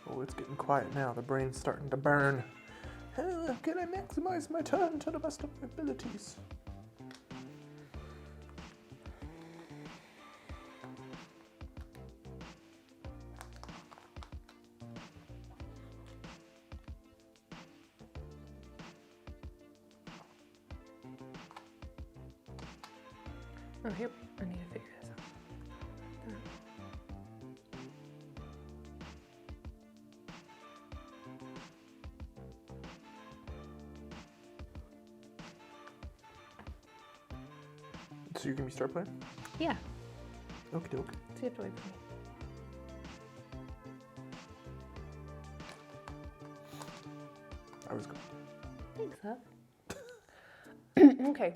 Oh, it's getting quiet now. The brain's starting to burn. How can I maximize my turn to the best of my abilities? Oh, here. I need to figure this out. So you're gonna be star player? Yeah. Okie doke. So you have to wait for me. I was going. Thanks, Huff. Okay.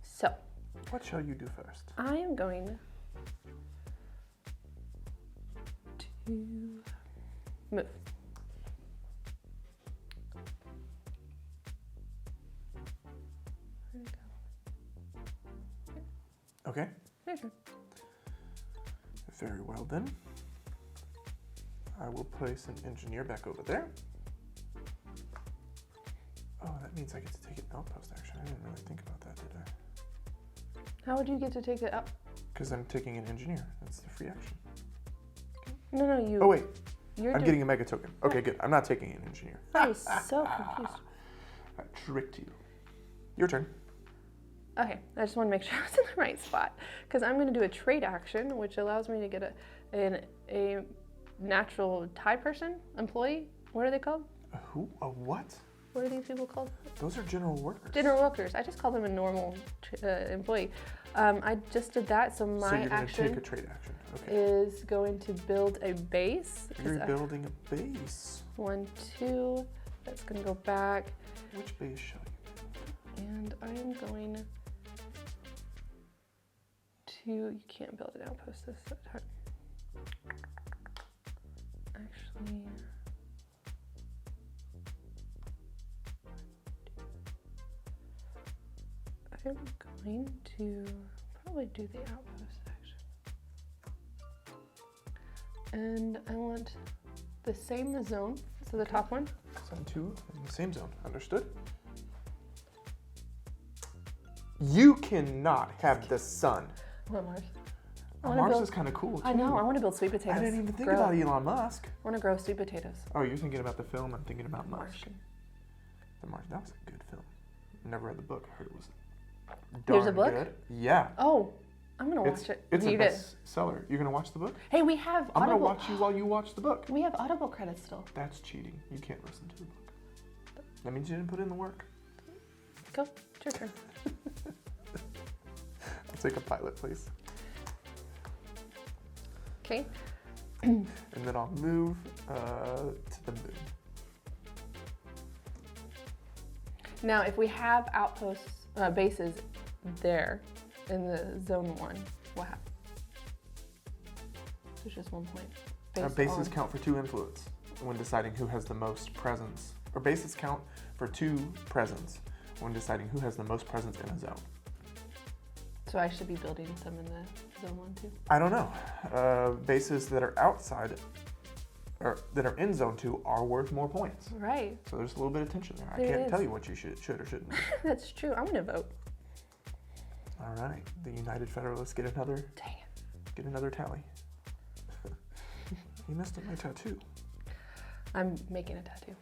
So What shall you do first? I am going to move. There we go. Okay. Okay. Very well then. I will place an engineer back over there. Oh, that means I get to take an outpost action. I didn't really think about that, did I? How would you get to take it up? Because I'm taking an engineer. That's the free action. No, you. Oh wait, You're I'm getting a mega token. Okay, good. I'm not taking an engineer. I was so confused. I tricked you. Your turn. Okay, I just want to make sure I was in the right spot because I'm going to do a trade action, which allows me to get a natural tie person, employee. What are they called? Who? A what? What are these people called? Those are general workers. General workers. I just call them a normal employee. I just did that, so my so you're going to action take a trade action. Okay. is going to build a base. You're building a base. 1, 2. That's going to go back. Which base shall you build? And I am going to. You can't build an outpost this time. Actually. I'm going to probably do the outpost action. And I want the same zone, so the top one. Zone 2 in the same zone. Understood? You cannot have the sun. I want Mars. Mars is kind of cool, too. I know, I want to build sweet potatoes. I didn't even think about Elon Musk. I want to grow sweet potatoes. Oh, you're thinking about the film. I'm thinking about Musk. Martian. The Martian. That was a good film. Never read the book. I heard it was There's a darn book? good. Yeah. Oh, I'm going to watch it. It's a Read it. bestseller. You're going to watch the book? Hey, we have I'm going to Audible. watch you while you watch the book. We have Audible credits still. That's cheating. You can't listen to the book. That means you didn't put in the work. Go. It's your turn. I'll take a pilot, please. Okay. And then I'll move to the moon. Now, if we have outposts, bases there in the zone 1, what happens? There's just 1 point. Bases count for 2 influence when deciding who has the most presence. Or bases count for 2 presence when deciding who has the most presence in a zone. So I should be building some in the zone 1 too? I don't know. Bases that are outside, or that are in zone 2 are worth more points. Right. So there's a little bit of tension there. There I can't is. tell you what you should or shouldn't do. That's true. I'm going to vote. All right. The United Federalists get another Dang it. tally. You messed up my tattoo. I'm making a tattoo.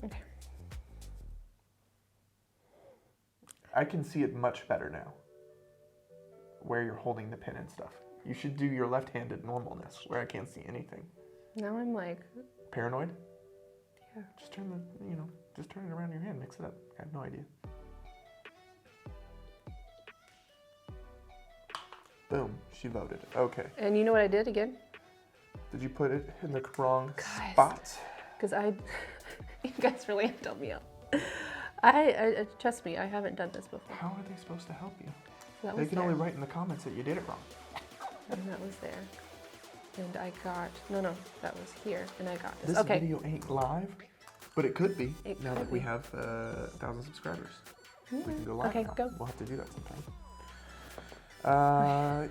Okay. I can see it much better now. Where you're holding the pen and stuff. You should do your left-handed normalness where I can't see anything. Now I'm like, Paranoid? yeah. Just turn it around your hand, mix it up. I have no idea. Boom, she voted. Okay. And you know what I did again? Did you put it in the wrong Guys. spot? Because you guys really have to help me out. Trust me, I haven't done this before. How are they supposed to help you? That They was can there. only write in the comments that you did it wrong. And that was there. And I got, no, that was here. And I got this. This Okay. video ain't live, but it could be It now could that we be. have 1,000 subscribers. We can go live Okay, now. go. We'll have to do that sometime.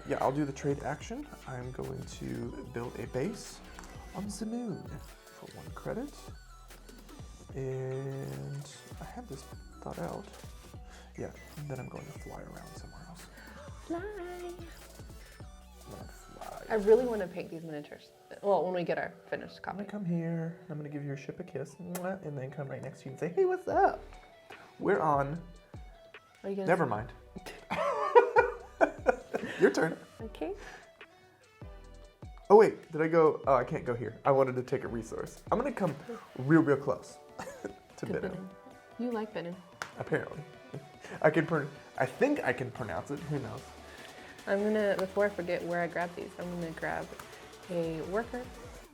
Yeah, I'll do the trade action. I'm going to build a base on the moon for 1 credit. And I have this thought out. Yeah, and then I'm going to fly around somewhere else. Fly. I'm gonna fly. I really want to paint these miniatures. Well, when we get our finished I'm copy. gonna come here. I'm gonna give your ship a kiss, mwah, and then come right next to you and say, "Hey, what's up?" We're on. Are you gonna Never mind. Your turn. Okay. Oh wait, did I go? Oh, I can't go here. I wanted to take a resource. I'm gonna come real close to Benham. You like Benham. Apparently, I can I think I can pronounce it. Who knows? I'm gonna, before I forget where I grabbed these, I'm gonna grab a worker,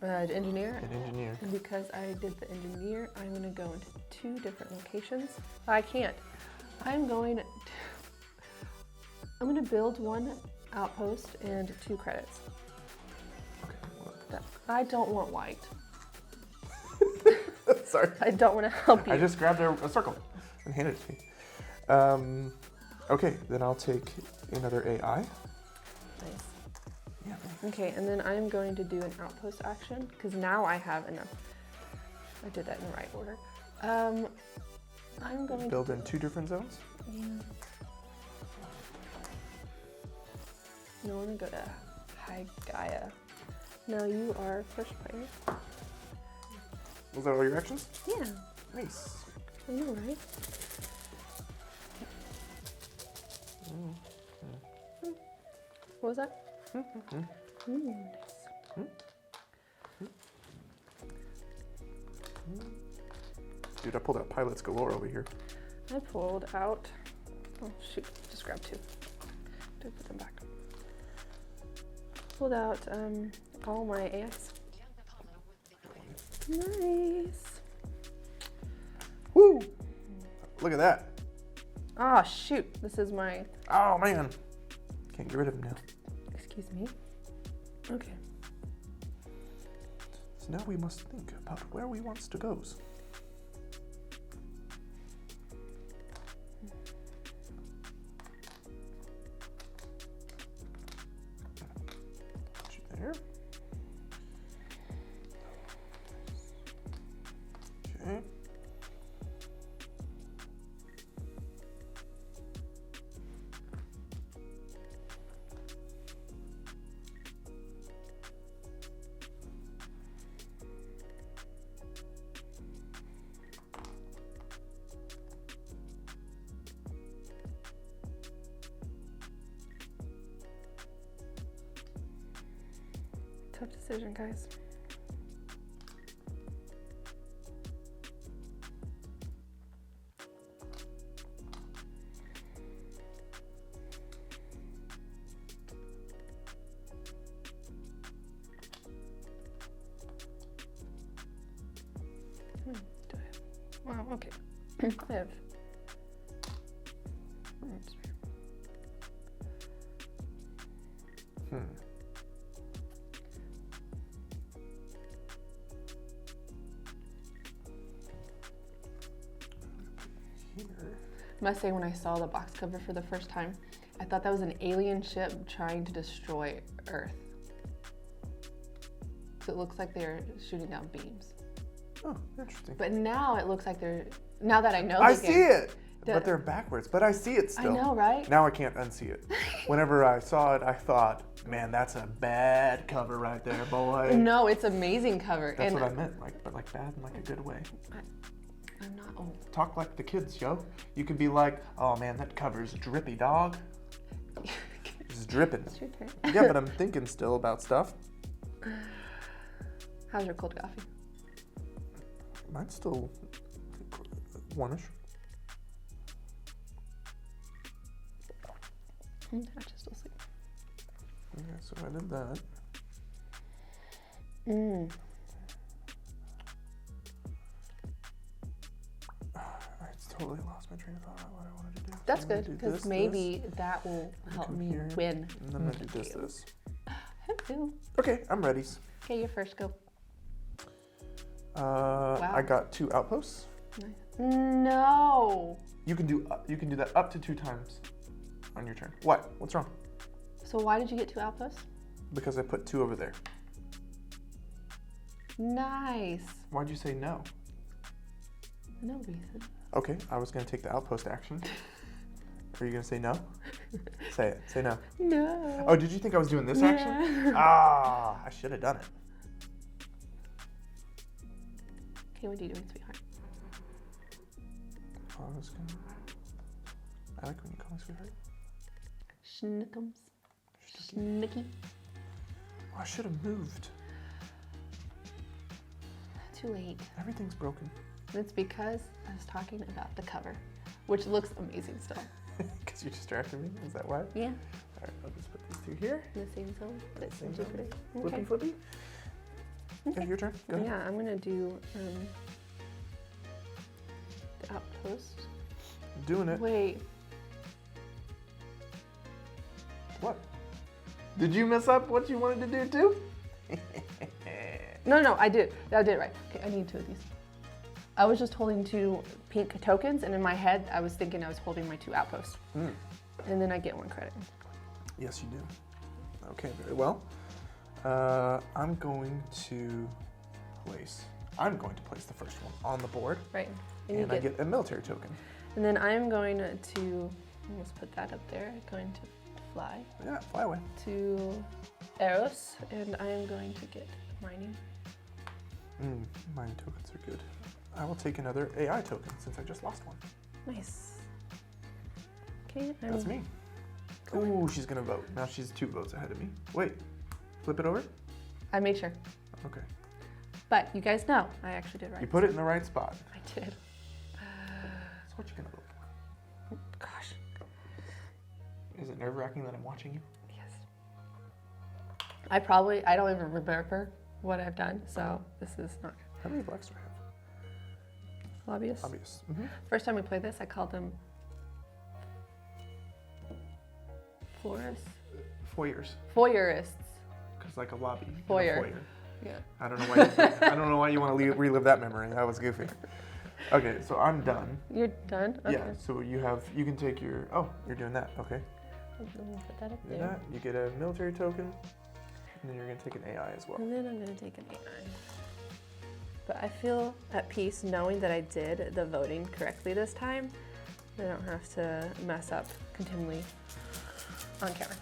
engineer. An engineer. And because I did the engineer, I'm gonna go into 2 different locations. I can't. I'm gonna build 1 outpost and 2 credits. Okay. I don't want white. Sorry. I don't want to help you. I just grabbed a circle and handed it to me. Okay, then I'll take another AI. Nice. Yeah. Okay, and then I'm going to do an outpost action because now I have enough. I did that in the right order. I'm going to build in 2 different zones. Yeah. No, I'm gonna go to High Gaia. Now you are first player. Was that all your actions? Yeah. Nice. I know, right? What was that? Nice. Dude, I pulled out pilots galore over here. I pulled out. Oh shoot! Just grab 2. Don't put them back. Pulled out all my AIs. Nice. Woo! Look at that. Ah, shoot! This is my. Oh man, can't get rid of him now. Excuse me. Okay. So now we must think about where we want to go. There. Okay. Tough decision, guys. Do I have? Wow, okay. I have. Oops. Must say, when I saw the box cover for the first time, I thought that was an alien ship trying to destroy Earth. So it looks like they're shooting down beams. Oh, interesting. But now it looks like they're, now that I know I they see it! The- But they're backwards, but I see it still. I know, right? Now I can't unsee it. Whenever I saw it, I thought, man, that's a bad cover right there, boy. No, it's amazing cover. That's and what I meant, but like bad in like a good way. I'm not old. Talk like the kids, yo. You could be like, oh man, that cover's drippy, dog. It's dripping. It's your turn. Yeah, but I'm thinking still about stuff. How's your cold coffee? Mine's still one-ish. I just still sleep. Okay, so I did that. I totally lost my train of thought. What I wanted to do. That's I'm gonna good, do because this, maybe that will help come me here, win. And then I'm gonna do this. Hello. Okay, I'm ready. Okay, you first, go. I got 2 outposts. Nice. No. You can do that up to 2 times on your turn. What? What's wrong? So why did you get 2 outposts? Because I put 2 over there. Nice. Why'd you say no? No reason. Okay, I was gonna take the outpost action. Are you gonna say no? Say it. Say no. No. Oh, did you think I was doing this Yeah. action? Ah, I should have done it. Okay, what are you doing, sweetheart? I like when you call me sweetheart. Schnickums. Schnicky. Oh, I should have moved. Too late. Everything's broken. And it's because I was talking about the cover, which looks amazing still. Because you distracted me. Is that why? Yeah. All right, I'll just put these two here. In the same zone. But Same it's zone. pretty. Flippy, flippy. Okay. Okay, your turn. Go ahead. Yeah, I'm gonna do the outpost. Doing it. Wait. What? Did you mess up what you wanted to do too? No, I did. I did it right. Okay, I need two of these. I was just holding 2 pink tokens, and in my head, I was thinking I was holding my 2 outposts. And then I get 1 credit. Yes, you do. Okay, very well. I'm going to place the first one on the board. Right. And I get a military token. And then I'm going to, let's put that up there, going to fly. Yeah, fly away. To Eros, and I am going to get mining. Mining tokens are good. I will take another AI token since I just lost one. Nice. Okay, That's me. Ooh, she's gonna vote. Now she's 2 votes ahead of me. Wait, flip it over? I made sure. Okay. But you guys know, I actually did right. You put it in the right spot. I did. That's what you're gonna vote for. Gosh. Is it nerve-wracking that I'm watching you? Yes. I don't even remember what I've done, so this is not How many blacks do I have? lobbyists. Obvious. First time we played this, I called them florists. Foyers. Foyerists. Because like a lobby. and a Foyer. Yeah. I don't know why. I don't know why you want to relive that memory. That was goofy. Okay, so I'm done. You're done? Okay. Yeah. So you can take your. Oh, you're doing that. Okay. I'm gonna put that up Do there. that. You get a military token, and then you're gonna take an AI as well. And then I'm gonna take an AI. But I feel at peace knowing that I did the voting correctly this time. I don't have to mess up continually on camera.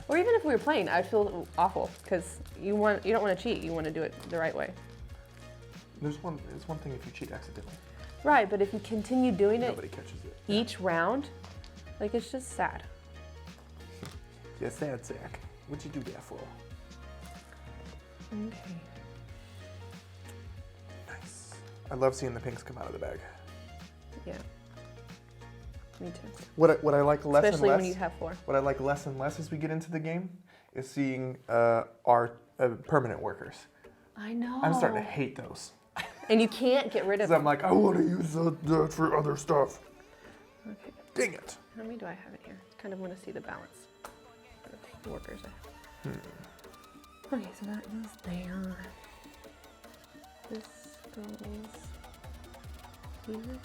Or even if we were playing, I'd feel awful because you don't want to cheat. You want to do it the right way. It's one thing if you cheat accidentally. Right, but if you continue doing it Nobody catches it. each round, like it's just sad. Yeah, sad sack. What'd you do that for? Okay. Nice. I love seeing the pinks come out of the bag. Yeah. Me too. What I like less Especially and less. when you have 4. What I like less and less as we get into the game is seeing our permanent workers. I know. I'm starting to hate those. And you can't get rid of Because I'm them. like, I want to use that for other stuff. Okay. Dang it. How many do I have in here? Kind of want to see the balance of the workers I have. Okay, so that is there. This goes here.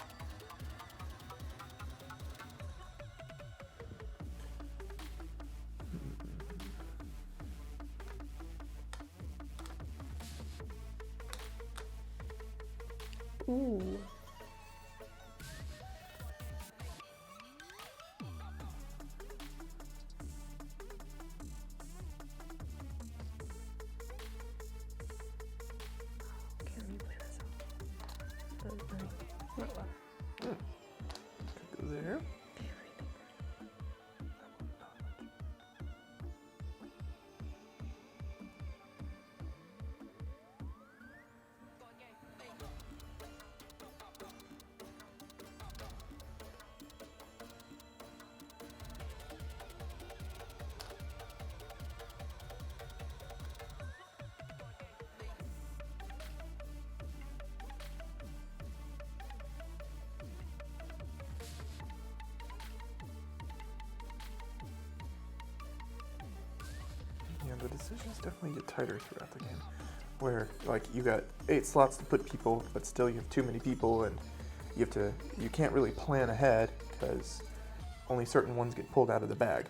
Ooh. Okay, let me play this out. Not well. Go there. Yeah, the decisions definitely get tighter throughout the game. Where like you got 8 slots to put people, but still you have too many people, and you can't really plan ahead because only certain ones get pulled out of the bag.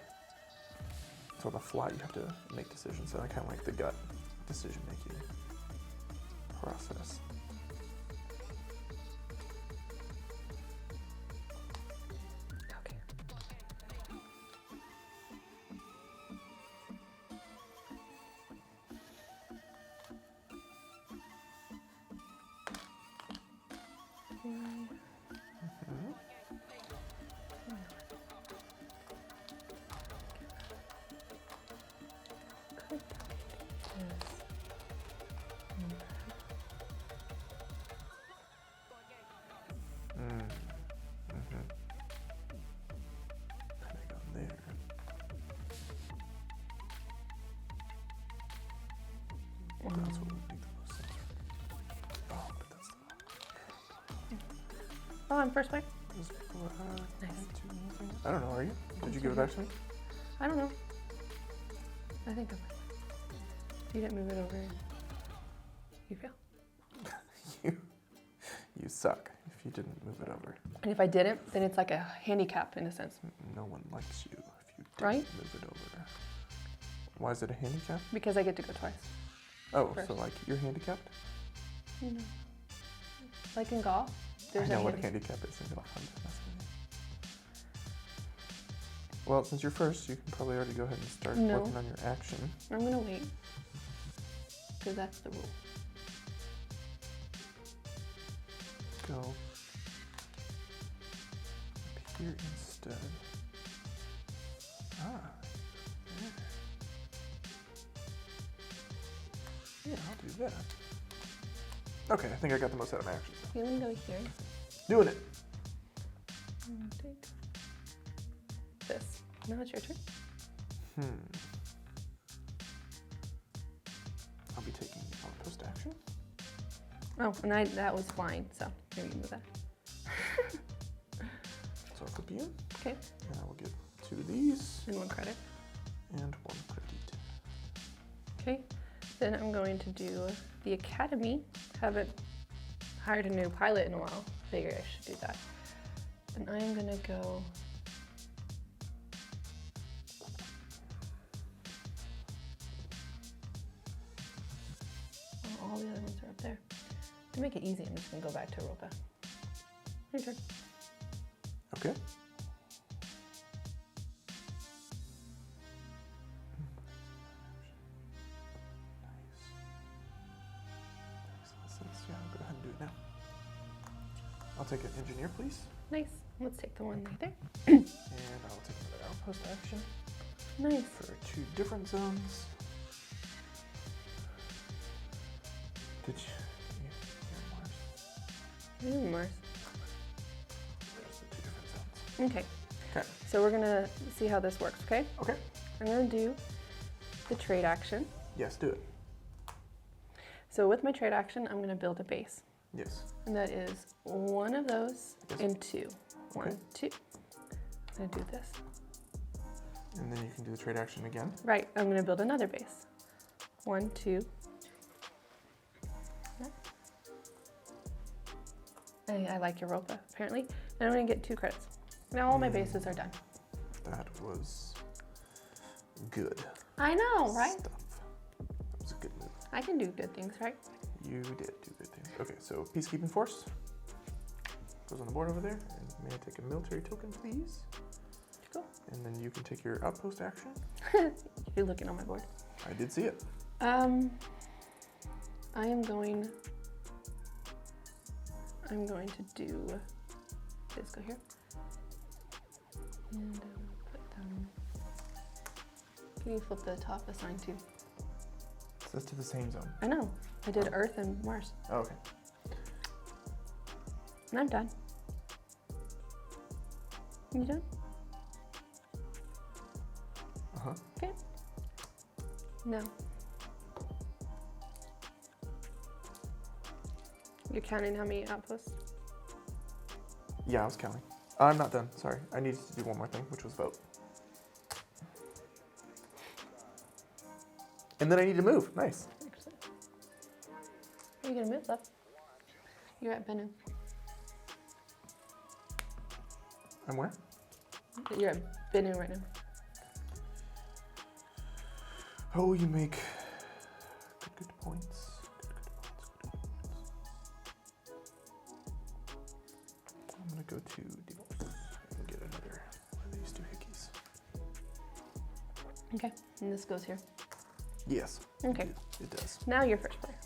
So on the fly you have to make decisions. So I kind of like the gut decision making process. Okay. Oh, I'm first player? Nice. I don't know, are you? Did you give it back to me? I don't know. I think I'm. You didn't move it over. You fail. You suck if you didn't move it over. And if I didn't, then it's like a handicap in a sense. No one likes you if you didn't Right? move it over. Why is it a handicap? Because I get to go twice. Oh, First. so like you're handicapped? You know. Like in golf, I know what a handicap is in golf. I'm just messing with you. Well, since you're first, you can probably already go ahead and start working on your action. I'm gonna wait. Because that's the rule. Go up here instead. Yeah, I'll do that. Okay, I think I got the most out of my actions. You wanna go here? Doing it. I'm gonna take this. Now it's your turn. I'll be taking outpost action. Oh, and that was flying, so maybe you move that. So I'll flip you in. Okay. And I will get 2 of these. And 1 credit. And 1 credit. Okay. Then I'm going to do the academy. Haven't hired a new pilot in a while. Figure I should do that. And I am gonna go. Oh, all the other ones are up there. To make it easy, I'm just gonna go back to Europa. Your turn. Okay. Yeah, I'll go ahead and do it now. I'll take an engineer, please. Nice. Let's take the one right there. And I'll take another outpost action. Nice. For 2 different zones. Did you? Yeah, Mars. Mars. There's the 2 different zones. Okay. Okay. So we're gonna see how this works, okay? Okay. I'm gonna do the trade action. Yes, do it. So with my trade action, I'm gonna build a base. Yes. And that is 1 of those and 2. 1, Okay. 2. I'm gonna do this. And then you can do the trade action again. Right, I'm gonna build another base. 1, 2. I like Europa, apparently. And I'm gonna get 2 credits. Now all my bases are done. That was good. I know, right? Stuff. That was a good move. I can do good things, right? You did do good things. Okay, so peacekeeping force goes on the board over there. And may I take a military token, please? Cool. And then you can take your outpost action. You're looking on my board. I did see it. I am going to do this. Go here. And put them. Can you flip the top assign to? So that's to the same zone. I know. I did Earth and Mars. Oh, okay. And I'm done. You done? Uh-huh. Okay. No. You're counting how many outposts? Yeah, I was counting. I'm not done. Sorry. I needed to do one more thing, which was vote. And then I need to move. Nice. Excellent. Are you gonna move, love? You're at Bennu. I'm where? You're at Bennu right now. Oh, you make good points. I'm gonna go to Divorce and get another one of these 2 hickeys. Okay, and this goes here. Yes. Okay. It does. Now you're first player.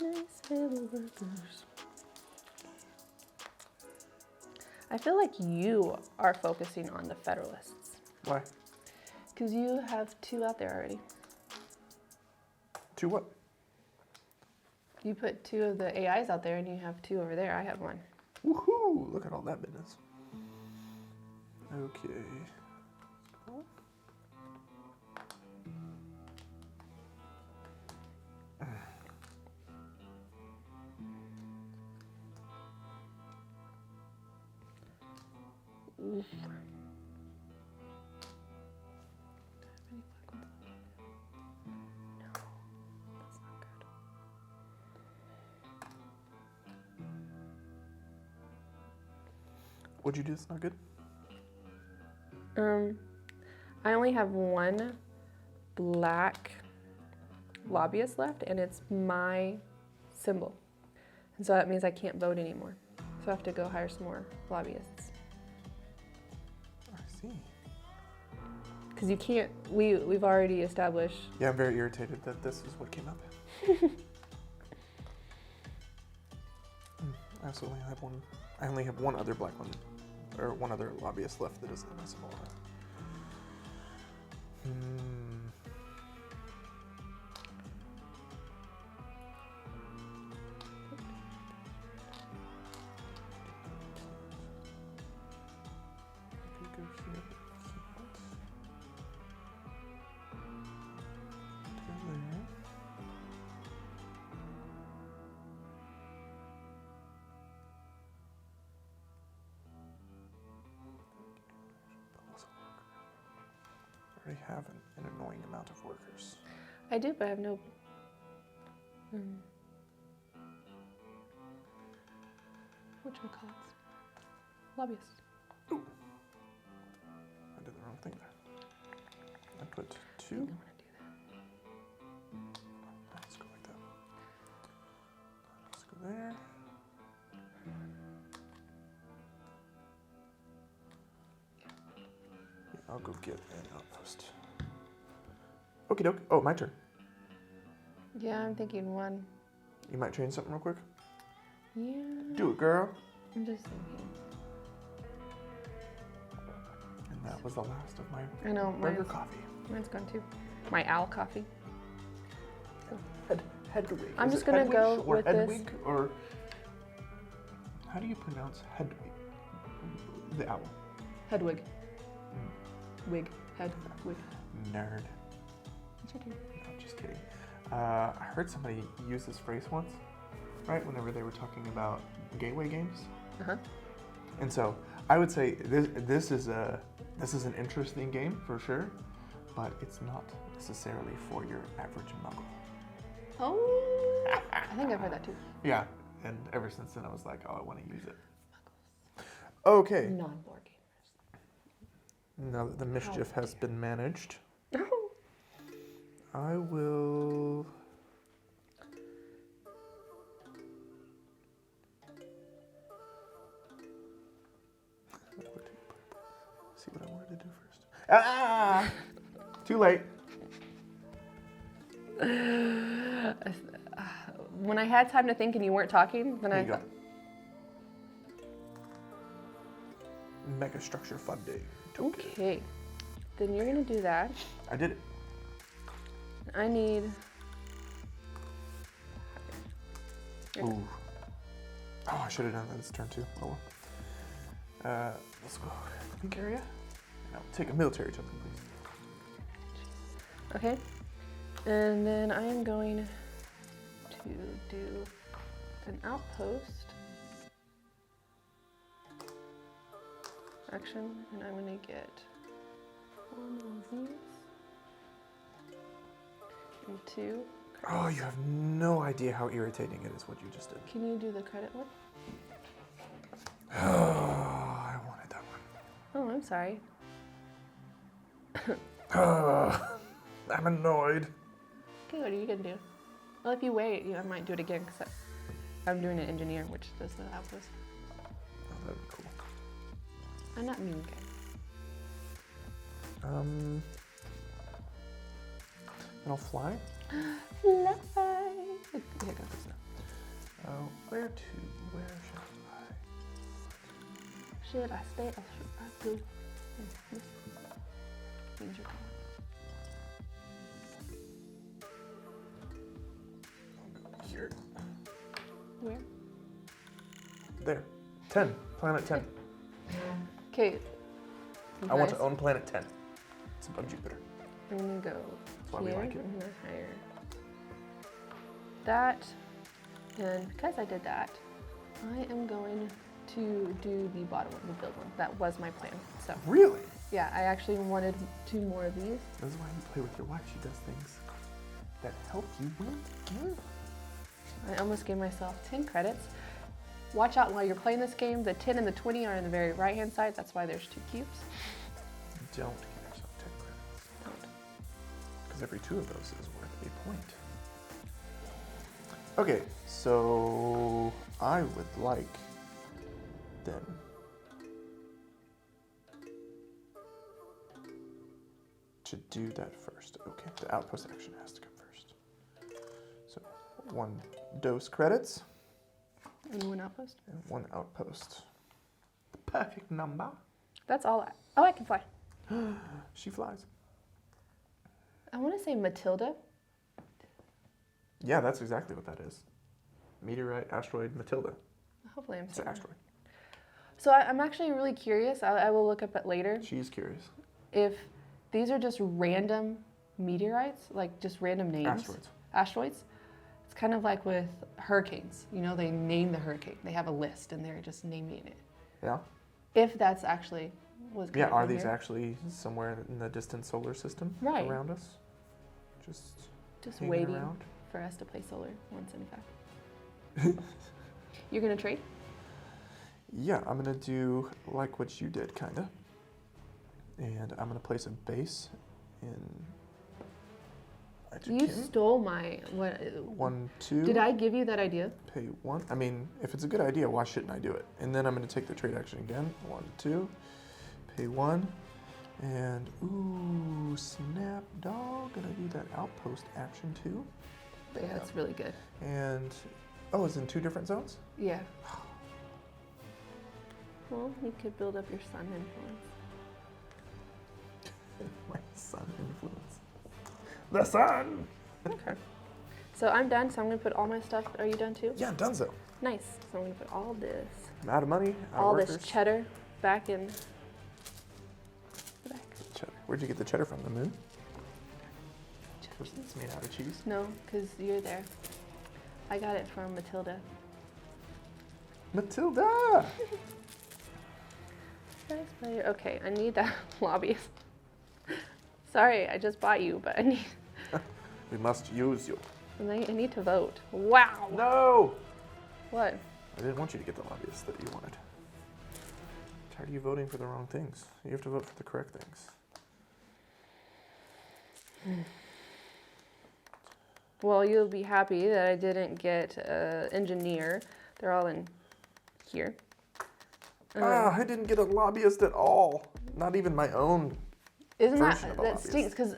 Nice little workers. I feel like you are focusing on the Federalists. Why? Because you have 2 out there already. 2 what? You put 2 of the AIs out there and you have 2 over there. I have 1. Woohoo! Look at all that business. Okay. Oof. No, that's not good. What'd you do that's not good? I only have one black lobbyist left, and it's my symbol. And so that means I can't vote anymore. So I have to go hire some more lobbyists. I see. Because you can't, we've already established. Yeah, I'm very irritated that this is what came up. I also only have one other black one, or one other lobbyist left that isn't my symbol. I already have an annoying amount of workers. I do, but I have no. Whatchamacallits? Lobbyists. Ooh. I did the wrong thing there. I put two. I want to do Let's go like that. Let's go there. Yeah, I'll go get an outpost. Okie doke. Oh, my turn. that. Yeah, I'm thinking one. You might change something real quick. Yeah. Do it, girl. I'm just thinking. And that was the last of my I know, burger coffee. Mine's gone too. My owl coffee. Hedwig. I'm Is just it gonna Hedwig go or with Hedwig, this. Or how do you pronounce Hedwig? The owl. Hedwig. Wig. Hedwig. Nerd. It's your turn. No, just kidding. I heard somebody use this phrase once, right? Whenever they were talking about gateway games. Uh-huh. And so I would say this is an interesting game for sure, but it's not necessarily for your average muggle. Oh, I think I've heard that too. Yeah, and ever since then I was like, oh, I want to use it. Okay. Non-board gamers. Now that the mischief has been managed, No. I will. See what I wanted to do first. Ah! Too late. When I had time to think and you weren't talking, then There I you go. thought, Mega structure funding. okay, then you're gonna do that. I did it. I need. Ooh. Oh, I should have done that this turn too. Oh well. Let's go. Pink area. Now take a military token, please. Okay, and then I am going to do an outpost action, and I'm gonna get one of these and two. Oh, you have no idea how irritating it is what you just did. Can you do the credit one? Oh, I wanted that Oh, I'm sorry. one. I'm annoyed. Okay, what are you gonna do? Well, if you wait, I might do it again because I'm doing an engineer, which does the outpost. Oh, that'd be cool. I'm not mean, guys. And I'll fly. Fly. Here goes the snow. Where should I fly? Should I stay or should I go? Means you're I'll go here. where? There. 10. Planet 10. Okay. I want Nice. to own planet 10. It's above Jupiter. I'm gonna go That's why we here. like it. I'm gonna hire that. And because I did that, I am going to do the bottom one, the build one. That was my plan. So Really? yeah, I actually wanted 2 more of these. This is why you play with your wife. She does things that help you win the game. I almost gave myself 10 credits. Watch out while you're playing this game. The 10 and the 20 are on the very right-hand side. That's why there's 2 cubes. Don't give yourself 10 credits. Don't. Because every 2 of those is worth a point. Okay, so I would like then to do that first. Okay, the outpost action has to come first. So 1 dose credits And 1 outpost. and 1 outpost. The perfect number. That's all. Oh, I can fly. She flies. I want to say Matilda. Yeah, that's exactly what that is. Meteorite, asteroid, Matilda. Hopefully I'm It's an saying that. asteroid. So I'm actually really curious. I will look up it later. She's curious. If these are just random meteorites, like just random names. Asteroids. Asteroids. It's kind of like with hurricanes. You know, they name the hurricane. They have a list and they're just naming it. Yeah? If that's actually what's Yeah, going are on these here. actually somewhere in the distant solar system Right. around us? Just hanging waiting around? for us to play Solar 175. You're gonna trade? Yeah, I'm gonna do like what you did, kinda. And I'm gonna place a base in You stole my what? 1, 2. Did I give you that idea? Pay 1. I mean, if it's a good idea, why shouldn't I do it? And then I'm gonna take the trade action again. 1, 2. Pay 1. And ooh, snap dog. Gonna do that outpost action too. But yeah, that's really good. And oh, it's in 2 different zones? Yeah. Well, you could build up your sun influence. My sun influence. The sun! Okay. So I'm done, so I'm gonna put all my stuff. Are you done too? Yeah, done so. Nice. So I'm gonna put all this, I'm out of money, out all of this workers. cheddar back in the back. Cheddar. Where'd you get the cheddar from? The moon? It's made out of cheese. No, because you're there. I got it from Matilda. Matilda! Nice player. Okay, I need that lobbyist. Sorry, I just bought you, but I need We must use you. I need to vote. Wow. No! What? I didn't want you to get the lobbyist that you wanted. Tired of you voting for the wrong things. You have to vote for the correct things. Well, you'll be happy that I didn't get engineer. They're all in here. I didn't get a lobbyist at all. Not even my own. Isn't version of that a that lobbyist. stinks? Because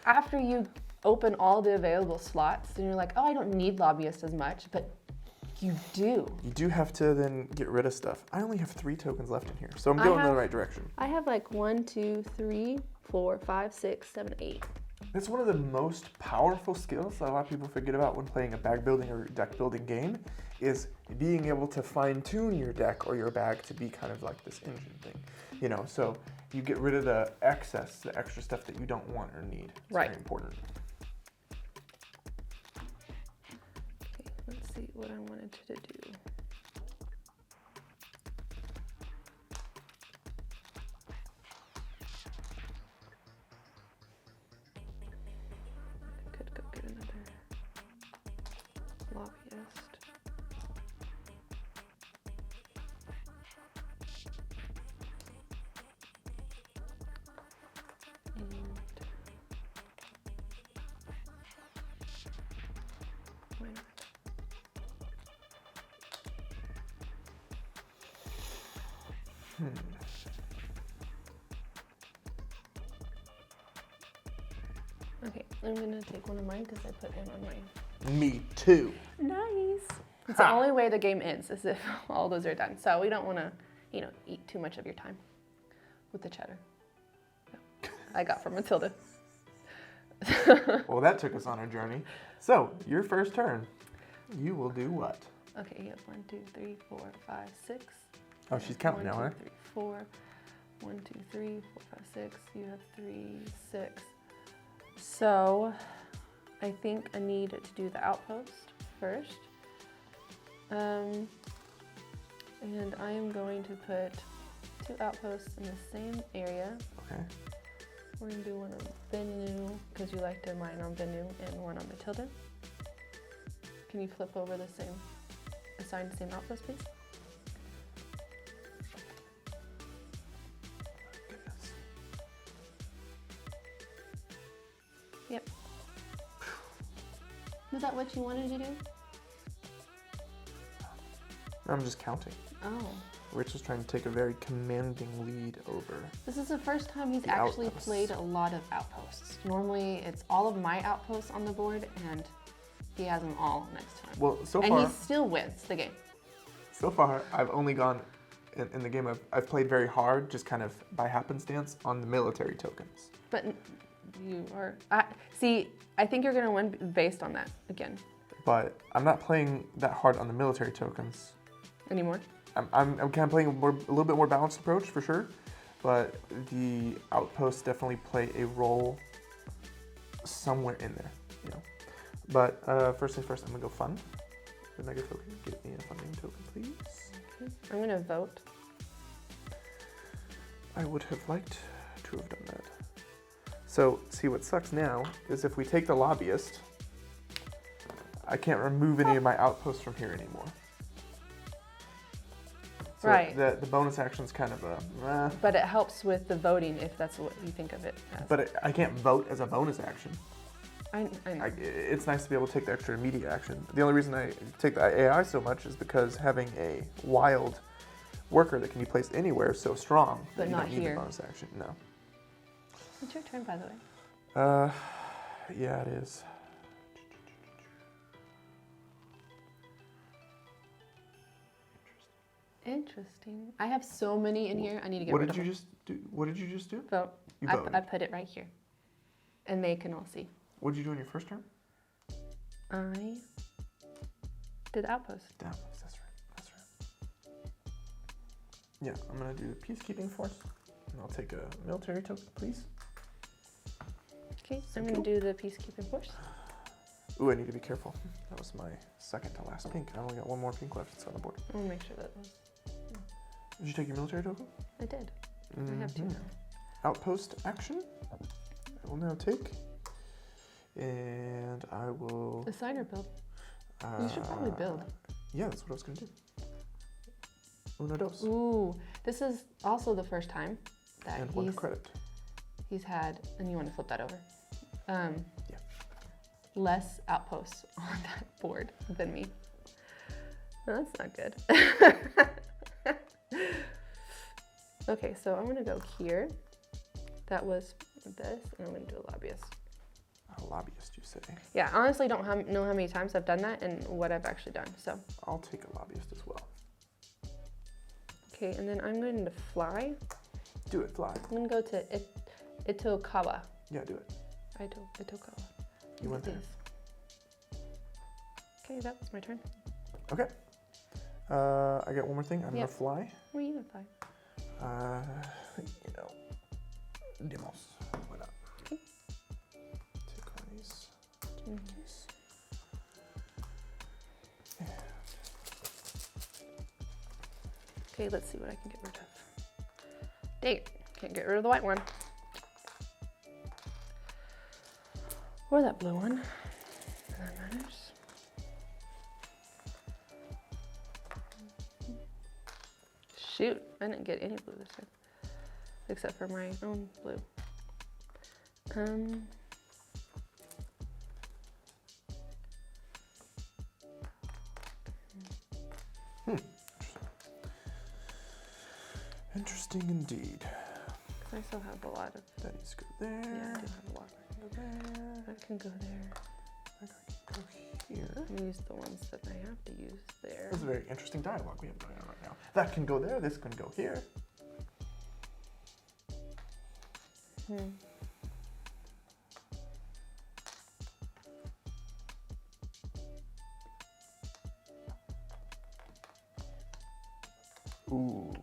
after you open all the available slots, then you're like, oh, I don't need lobbyists as much, but you do. You do have to then get rid of stuff. I only have 3 tokens left in here, so I'm I going in have- the right direction. I have like 1, 2, 3, 4, 5, 6, 7, 8. It's one of the most powerful skills that a lot of people forget about when playing a bag building or deck building game is being able to fine tune your deck or your bag to be kind of like this engine thing. You know, so you get rid of the excess, the extra stuff that you don't want or need. It's Right. very important. Okay, let's see what I wanted to do. I could go get another lobbyist. And why not? Okay, I'm gonna take one of mine because I put him on mine. Me too. Nice. It's the only way the game ends is if all those are done. So we don't want to, eat too much of your time with the cheddar. No. I got from Matilda. Well, that took us on a journey. So, your first turn, you will do what? Okay, you have 1, 2, 3, 4, 5, 6. Oh, she's counting now, 1, huh? 2, 3, 4, 1, 2, 3, 4, 5, 6. You have 3, 6. So I think I need to do the outpost first. And I am going to put 2 outposts in the same area. Okay. We're gonna do one on Bennu, because you like to mine on Bennu, and one on Matilda. Can you flip over the same, assign the same outpost, please? Goodness. Yep. Was that what you wanted to do? I'm just counting. Oh. Rich is trying to take a very commanding lead over. This is the first time he's The actually outposts. played a lot of outposts. Normally, it's all of my outposts on the board, and he has them all next time. Well, so and far, he still wins the game. I've only gone in the game. I've played very hard, just kind of by happenstance, on the military tokens. But you are. See, I think you're going to win based on that again. But I'm not playing that hard on the military tokens. Anymore? I'm kind of playing a little bit more balanced approach for sure, but the outposts definitely play a role somewhere in there, you know. But first things first, I'm gonna go fund the mega token. Get me a funding token, please. Okay. I'm going to vote. I would have liked to have done that. So, see, what sucks now is if we take the lobbyist, I can't remove any of my outposts from here anymore. So Right. The bonus action's kind of a. But it helps with the voting if that's what you think of it as. But I can't vote as a bonus action. I know. It's nice to be able to take the extra immediate action. The only reason I take the AI so much is because having a wild worker that can be placed anywhere is so strong But that you not don't need here. the bonus action. No. It's your turn, by the way. Yeah, it is. Interesting. I have so many in here. I need to get What rid did of you them. just do? What did you just do? Vote. You I voted. put it right here. And they can all see. What did you do in your first turn? I did the outpost. Down. That's right. That's right. Yeah, I'm gonna do the peacekeeping force, and I'll take a military token, please. Okay, so I'm going to do the peacekeeping force. Ooh, I need to be careful. That was my second to last pink. I only got one more pink left. It's on the board. I want to make sure that was. Did you take your military token? I did. I have 2 now. Outpost action. I will now take, and I will. Assign or build? You should probably build. Yeah, that's what I was gonna do. Uno dos. Ooh, this is also the first time that And 1 credit. he's had, and you want to flip that over. Yeah. Less outposts on that board than me. No, that's not good. Okay, so I'm gonna go here. That was this, and I'm gonna do a lobbyist. A lobbyist, you say? Yeah, I honestly don't know how many times I've done that and what I've actually done, so. I'll take a lobbyist as well. Okay, and then I'm going to fly. Do it, fly. I'm gonna go to Itokawa. Yeah, do it. Itokawa. You went there. These. Okay, that was my turn. Okay. I got one more thing. I'm Yep. gonna fly. Where are you gonna fly? You know, demos. Why not? Okay. Take one of these. Take these. And Okay, let's see what I can get rid of. Dang it, can't get rid of the white one. Or that blue one. That matters. Shoot, I didn't get any blue this time. Except for my own blue. Interesting indeed. I still have a lot of, That needs to go there. yeah, I do have a lot. Go there. That can go there. That can go here. Use the ones that I have to use there. That's a very interesting dialogue we have going on right now. That can go there. This can go here. Ooh.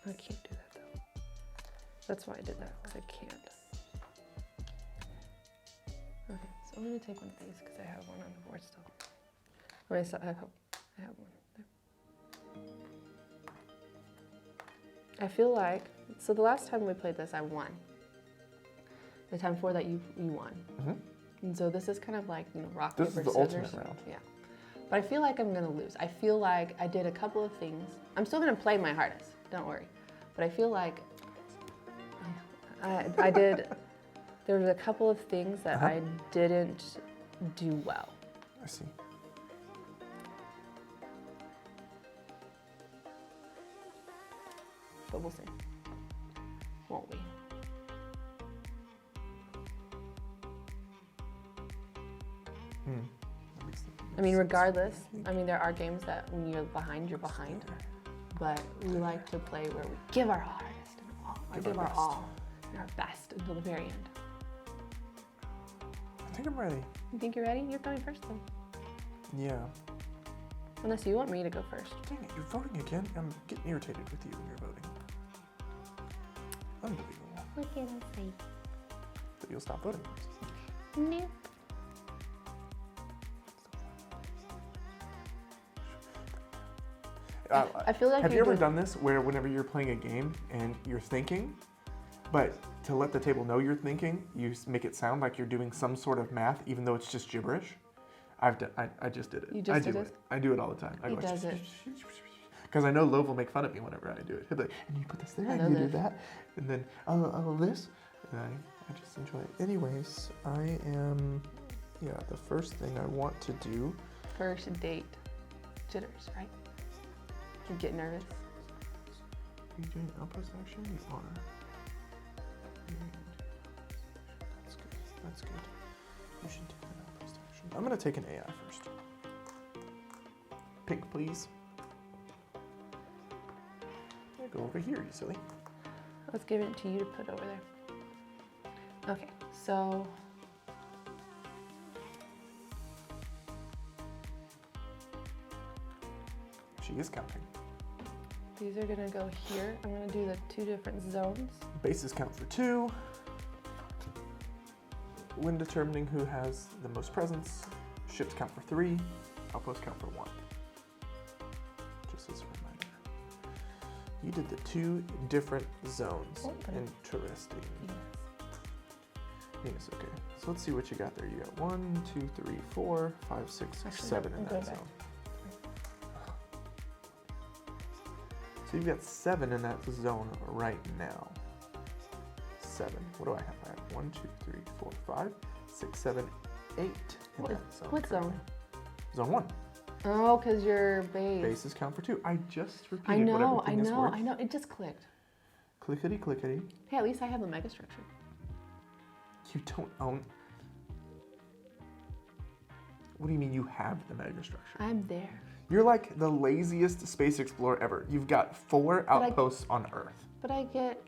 I can't do that though. That's why I did that, because I can't. Okay, so I'm gonna take one of these because I have one on the board still. Wait, so I have one there. I feel like, so the last time we played this, I won. The time before that, you won. And so this is kind of like, rock, This paper, is the scissors. ultimate round. Yeah. But I feel like I'm gonna lose. I feel like I did a couple of things. I'm still gonna play my hardest, don't worry. But I feel like I did, there was a couple of things that I didn't do well. I see. But we'll see. Won't we? I mean, regardless, there are games that when you're behind, you're behind. But we like to play where we give our hardest and give our all and our best until the very end. I think I'm ready. You think you're ready? You're going first though. Yeah. Unless you want me to go first. Dang it, you're voting again? I'm getting irritated with you when you're voting. Unbelievable. What can I say? But you'll stop voting. Nope. I feel like have you ever done this where whenever you're playing a game and you're thinking, but to let the table know you're thinking, you make it sound like you're doing some sort of math, even though it's just gibberish? I just did it. You just did it? I do it all the time. He does it. Because I know Love will make fun of me whenever I do it. He'll be like, and you put this there, and you do that, and then this, and I just enjoy it. Anyways, I am, the first thing I want to do. First date jitters, right? You get nervous. Are you doing outpost action? You are. That's good. That's good. You should take an outpost action. I'm gonna take an AI first. Pink, please. Yeah, go over here, you silly. Let's give it to you to put over there. Okay, so she is counting. these are gonna go here. I'm gonna do the 2 different zones. Bases count for 2. When determining who has the most presence, ships count for 3. Outposts count for 1. Just as a reminder. You did the 2 different zones. Okay. Interesting. Yes. Yes, okay. So let's see what you got there. You got 1, 2, 3, 4, 5, 6, Actually, 7 in I'll that go back. zone. So you've got 7 in that zone right now. 7. What do I have? I have 1, 2, 3, 4, 5, 6, 7, 8 in that zone. What zone? Zone 1. Oh, because your base. Bases count for 2. I just I repeated what know, everything is worth. I know. It just clicked. Clickety, clickety. Hey, at least I have the mega structure. You don't own... What do you mean you have the mega structure? I'm there. You're like the laziest space explorer ever. You've got 4 outposts on Earth. But I get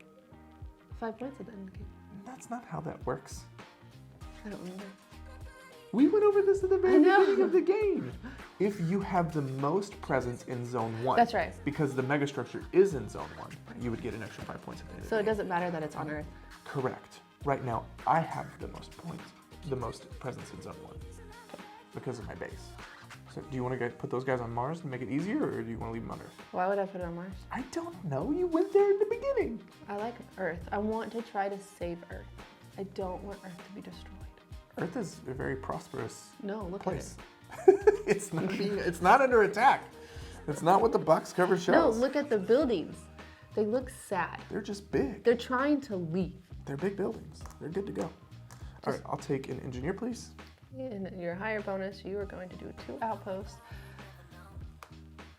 5 points at the end of the game. That's not how that works. I don't remember. We went over this at the very know. beginning of the game. If you have the most presence in zone 1, That's right. because the megastructure is in zone 1, you would get an extra 5 points at the end of So the it game. doesn't matter that it's on Earth. Correct. Right now, I have the most points, the most presence in zone 1 because of my base. So do you want to put those guys on Mars and make it easier, or do you want to leave them on Earth? Why would I put it on Mars? I don't know. You went there in the beginning. I like Earth. I want to try to save Earth. I don't want Earth to be destroyed. Earth is a very prosperous No, look place. It's not under attack. It's not what the box cover shows. No, look at the buildings. They look sad. They're just big. They're trying to leave. They're big buildings. They're good to go. All right, I'll take an engineer, please. In your higher bonus, you are going to do 2 outposts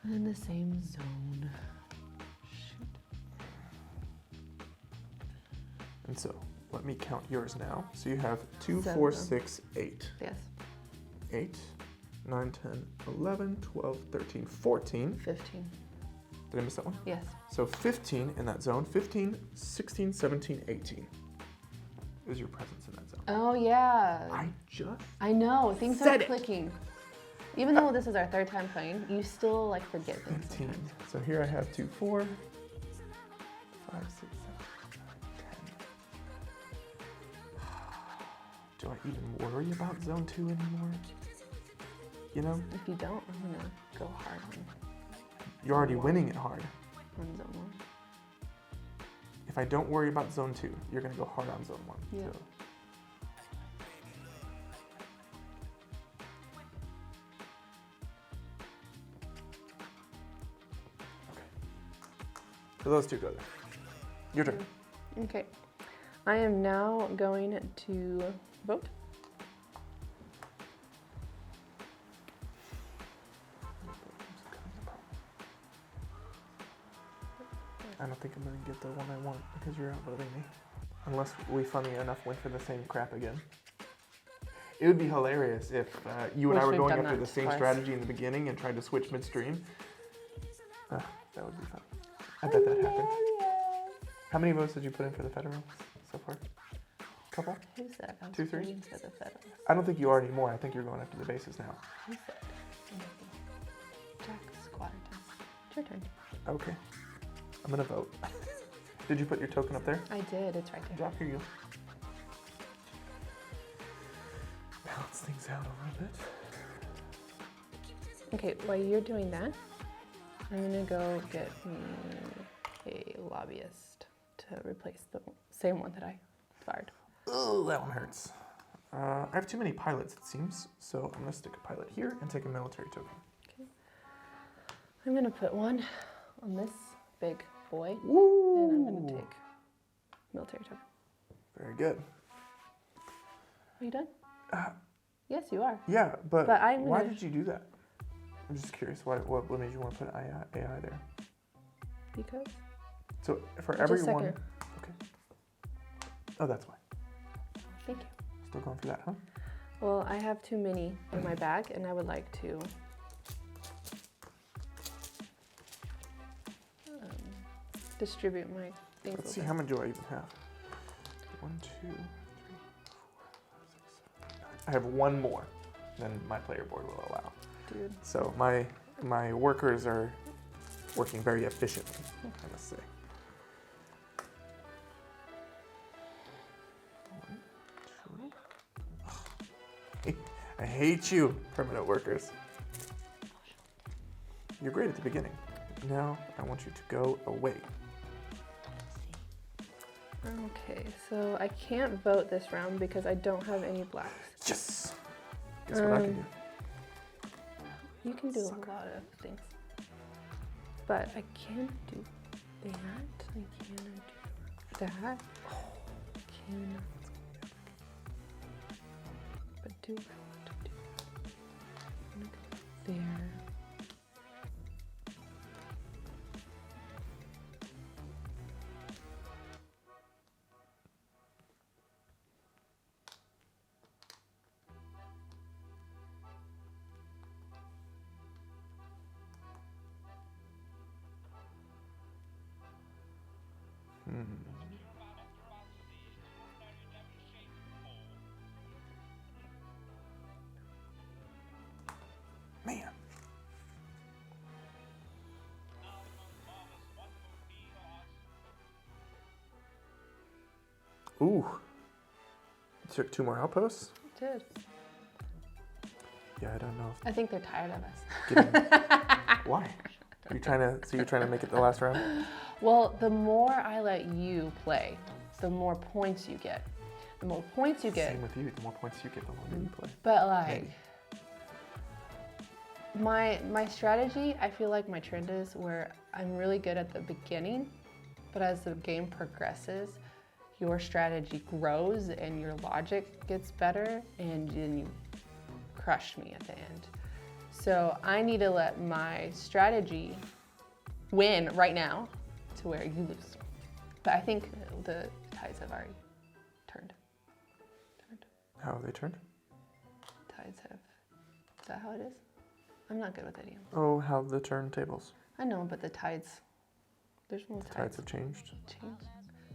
in the same zone. Shoot. And so, let me count yours now. So you have 2, 7. 4, 6, 8. Yes. 8, 9, 10, 11, 12, 13, 14. 15. Did I miss that one? Yes. So 15 in that zone. 15, 16, 17, 18 is your presence in that zone. Oh, yeah. I know. Things are said it. clicking. Even though this is our 3rd time playing, you still forget things 15. sometimes. So here I have 2, 4, 5, 6, 7, 8, 10. Do I even worry about zone 2 anymore? You know? If you don't, I'm gonna go hard on You're already winning it hard. zone 1. If I don't worry about zone 2, you're gonna go hard on zone 1. Yeah. So. So those two go there. Your turn. Okay. I am now going to vote. I don't think I'm gonna get the one I want because you're outvoting me. Unless we, funny enough, went for the same crap again. It would be hilarious if you and I were going after the same strategy in the beginning and tried to switch midstream. That would be fun. I bet that happened. How many votes did you put in for the federals so far? A couple? Who said I was 2, 3? voting for the federal? I don't think you are anymore. I think you're going after the bases now. Who said? Jack Squatterton. It's your turn. Okay. I'm gonna vote. Did you put your token up there? I did. It's right there. Jack, here you go. Balance things out a little bit. Okay, while you're doing that, I'm gonna go get me a lobbyist to replace the same one that I fired. Oh, that one hurts. I have too many pilots, it seems, so I'm gonna stick a pilot here and take a military token. Okay. I'm gonna put one on this big boy, Woo! and I'm gonna take military token. Very good. Are you done? Yes, you are. Yeah, but why gonna- did you do that? I'm just curious. What made you want to put AI there? Because? So for Just a everyone. second. Okay. Oh, that's why. Thank you. Still going for that, huh? Well, I have too many in my bag, and I would like to distribute my things. Let's see, over. how many do I even have? 1, 2, 3, 4, 5, 6, 7, 8, 9. I have one more than my player board will allow. Dude. So my workers are working very efficiently, I must say. I hate you, permanent workers. You're great at the beginning. Now I want you to go away. Okay, so I can't vote this round because I don't have any blacks. Yes! Guess what I can do? You can do a lot of things. But I can do that. I can do that. Can. But do I want to do that? I'm gonna go there. Man. Ooh. Took 2 more outposts? I did. Yeah, I don't know. I think they're tired of us. Why? Are you trying to make it the last round? Well, the more I let you play, the more points you get. The more points you get. Same with you. The more points you get, the longer you play. But like, my strategy, I feel like my trend is where I'm really good at the beginning, but as the game progresses, your strategy grows and your logic gets better, and then you crush me at the end. So I need to let my strategy win right now to where you lose. But I think the tides have already turned. How have they turned? Tides have. Is that how it is? I'm not good with idioms. Oh, how the turntables. I know, but the tides. There's no tides. Tides have changed. Changed?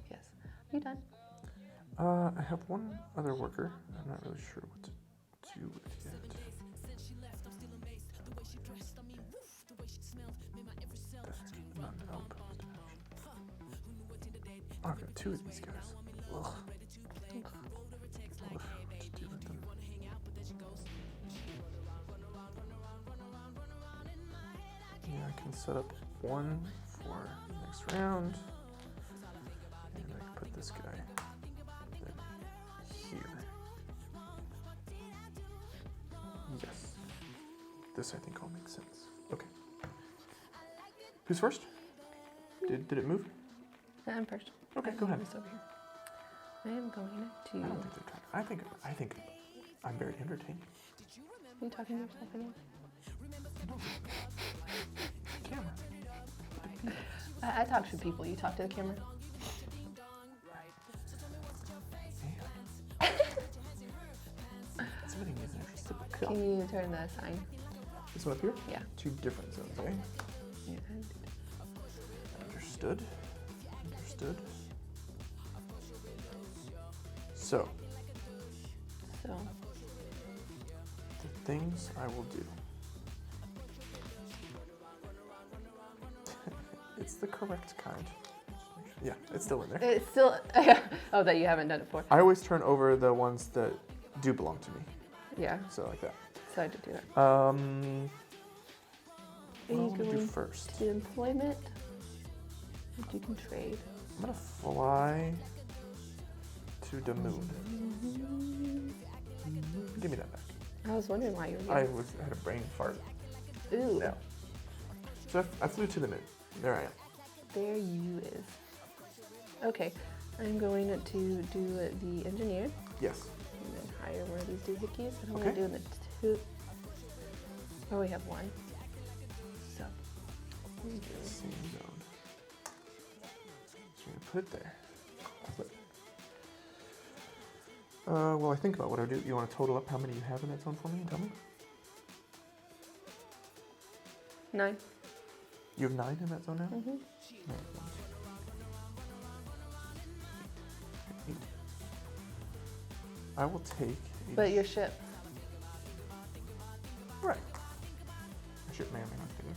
Yes. Are you done? I have one other worker. I'm not really sure what to do with it yet. That's not an outpost. Oh, I've got 2 of these guys. Ugh. Just deal with them. Yeah, I can set up 1 for the next round. And I can put this guy here. Yes. This I think all makes sense. Okay. Who's first? Did it move? I'm first. Okay, go ahead. Over here. I am going to. I don't think they're trying. I think I'm very entertaining. Are you talking to yourself anymore? Camera. I talk to people. You talk to the camera. Somebody needs an extra sip of coffee. Can you turn the sign? This one up here? Yeah. 2 different zones, eh? Yeah. Understood. Understood. So, So. the things I will do. It's the correct kind. Yeah, it's still in there. It's still. Oh, that you haven't done it before. I always turn over the ones that do belong to me. Yeah. So like that. So I did do that. What Are do I you want to do going first? to employment? You can trade. I'm gonna fly to the moon. Give me that back. I was wondering why you were I here. had a brain fart. Ooh. Yeah. So I flew to the moon. There I am. There you is. Okay. I'm going to do the engineer Yes. and then hire one of these doohickeys. And I'm Okay. going to do the 2. Oh, we have 1. So. I'm doing- Same zone. So I'm gonna put it there. Flip. Well, I think about what I do. You want to total up how many you have in that zone for me and tell me? 9. You have 9 in that zone now? Mm-hmm. 9, 8. I will take a But your ship. Right. I should may or may not be there.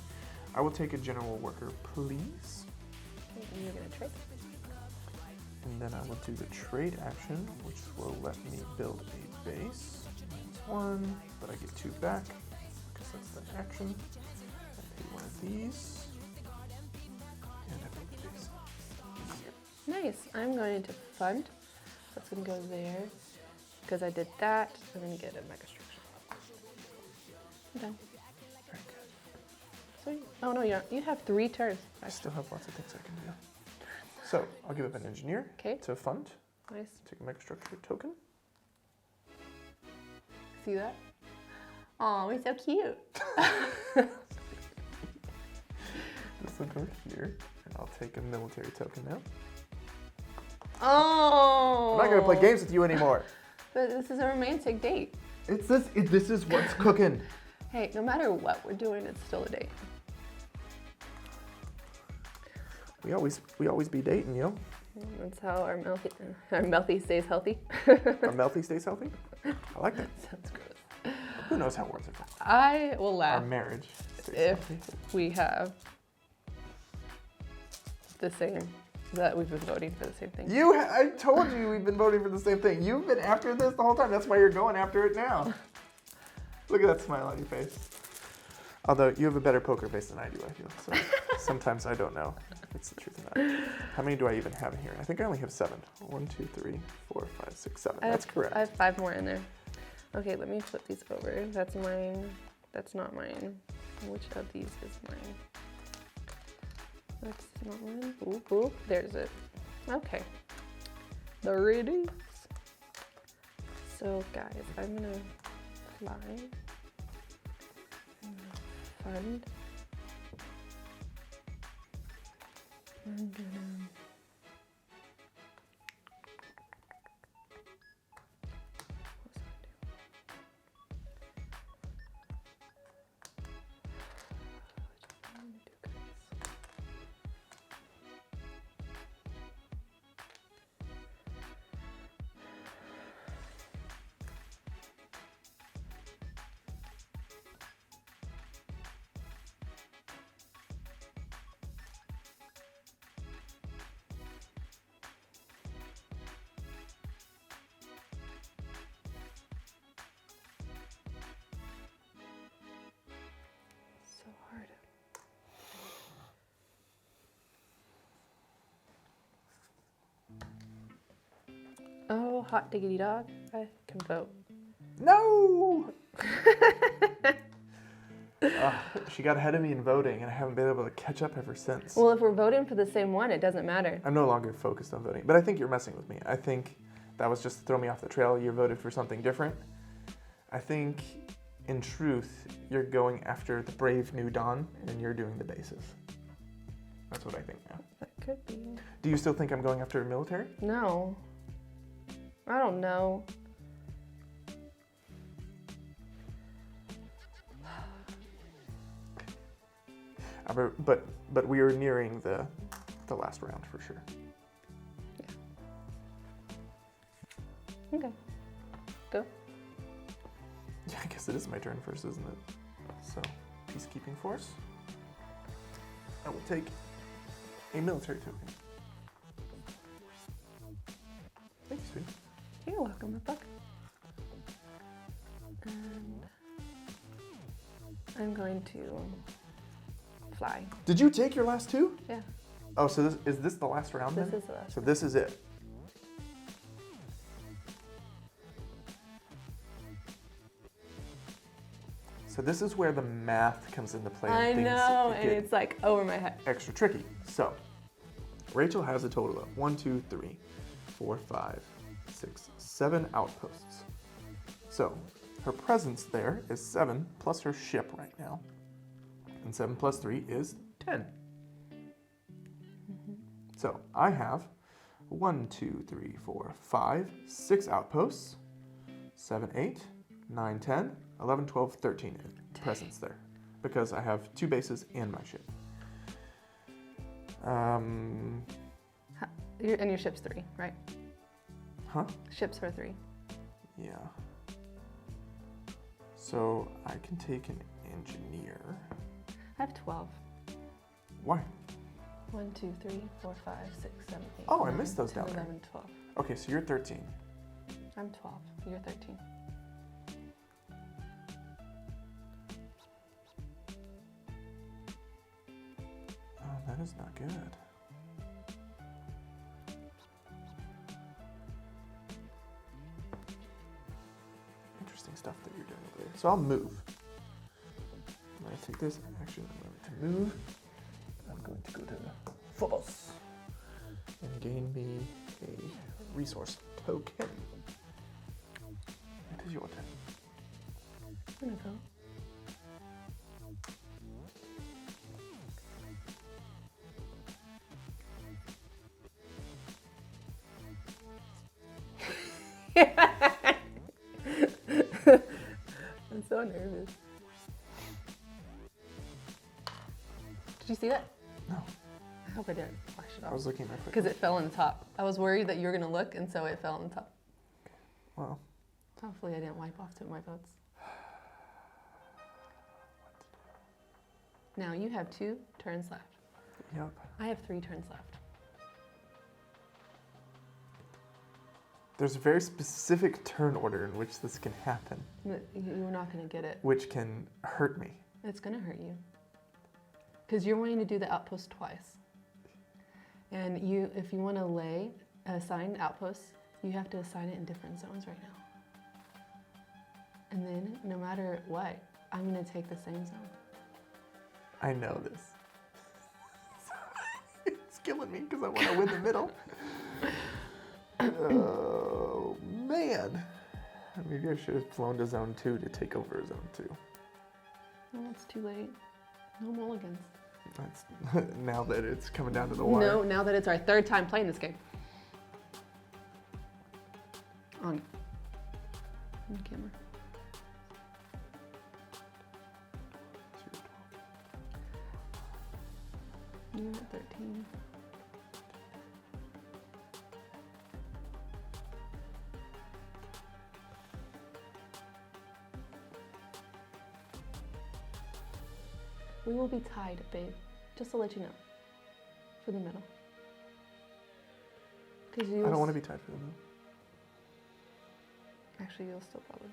I will take a general worker, please. And you're going to trade. And then I will do the trade action, which will let me build a base. -1, but I get 2 back, because that's the action. I pay 1 of these. And I build the base. Nice. I'm going to fund. That's going to go there. Because I did that, I'm going to get a mega structure. I'm done. Very good. Sweet. Oh no, you don't. You have 3 turns. I still have lots of things I can do. So I'll give up an engineer Okay. to fund. Nice. Take a megastructure token. See that? Oh, we're so cute. This one over here, and I'll take a military token now. Oh. I'm not gonna play games with you anymore. But this is a romantic date. It's this. This is what's cooking. Hey, no matter what we're doing, it's still a date. We always be dating, yo. That's how our mouthy stays healthy. Our melty stays healthy. I like that. Sounds gross. Who knows how words are done? I will Our laugh marriage stays if healthy. we have the same, that we've been voting for the same thing. I told you we've been voting for the same thing. You've been after this the whole time. That's why you're going after it now. Look at that smile on your face. Although you have a better poker face than I do, I feel. So sometimes I don't know if it's the truth or not. How many do I even have in here? I think I only have 7. 1, 2, 3, 4, 5, 6, 7. That's correct. I have 5 more in there. Okay, let me flip these over. That's mine. That's not mine. Which of these is mine? That's not mine. Ooh, ooh, there's it. Okay. There it is. So guys, I'm gonna fly. Fund. I'm gonna. hot diggity dog. I can vote. No! She got ahead of me in voting, and I haven't been able to catch up ever since. Well, if we're voting for the same one, it doesn't matter. I'm no longer focused on voting, but I think you're messing with me. I think that was just to throw me off the trail. You voted for something different. I think, in truth, you're going after the brave new dawn, and you're doing the bases. That's what I think now. That could be. Do you still think I'm going after the military? No. I don't know. But we are nearing the last round for sure. Yeah. Okay. Go. Yeah, I guess it is my turn first, isn't it? So, peacekeeping force. I will take a military token. Thank you, sweetie. You're welcome, my buck. And I'm going to fly. Did you take your last two? Yeah. Oh, so is this the last round then? This is the last So this is it. So this is where the math comes into play. I Things know, and get it's like over my head. extra tricky. So Rachel has a total of 1, 2, 3, 4, 5, 6, 7 outposts. So her presence there is 7 plus her ship right now. And 7 plus 3 is 10. So I have 1, 2, 3, 4, 5, 6 outposts, 7, 8, 9, 10, 11, 12, 13 presence there because I have 2 bases and my ship. And your ship's 3, right? Huh? Ships are 3. Yeah. So I can take an engineer. I have 12. Why? 1, 2, 3, 4, 5, 6, 7, 8. Oh, I 9, missed those 10, down there. 11, 12. Okay, so you're 13. I'm 12. You're 13. Oh, that is not good. Interesting stuff that you're doing over there. So I'll move. I'm going to take this action. I'm going to move. I'm going to go to Phobos and gain me a resource token. It is your turn. I'm gonna go. I'm so nervous. Did you see that? No, I hope I didn't flash it I off. was looking at my quick. Because it fell on the top. I was worried that you were gonna look, and so it fell on the top. Well, Hopefully I didn't wipe off 2 of my votes. Now you have 2 turns left. yep. I have 3 turns left. There's a very specific turn order in which this can happen, But you're not gonna get it. which can hurt me. It's gonna hurt you. Because you're wanting to do the outpost twice. And if you wanna assign outposts, you have to assign it in different zones right now. And then, no matter what, I'm gonna take the same zone. I know this. It's killing me because I want to win the middle. Oh, man. Maybe I should have flown to zone 2 to take over zone 2. No, it's too late. No mulligans. That's now that it's coming down to the wire. No, now that it's our 3rd time playing this game. On camera. You're at 13. We will be tied, babe. Just to let you know. For the middle. Because you. I don't want to be tied for the middle. Actually, you'll still probably.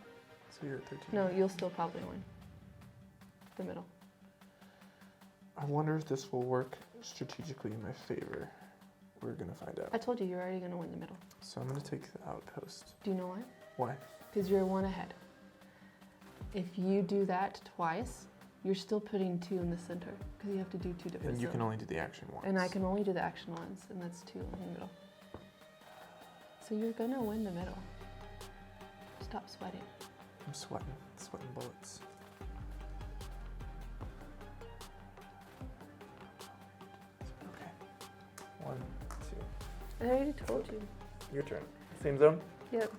So you're at 13. No, you'll still probably win. The middle. I wonder if this will work strategically in my favor we're gonna find out. I told you you're already gonna win the middle. So I'm gonna take the outpost. Do you know why? Why? Because you're 1 ahead. If you do that twice, you're still putting 2 in the center because you have to do 2 different And you can zones. only do the action once. And I can only do the action once, and that's 2 in the middle. So you're gonna win the middle. Stop sweating. I'm sweating bullets. Okay. 1, 2. I already told you. Your turn. Same zone? Yep.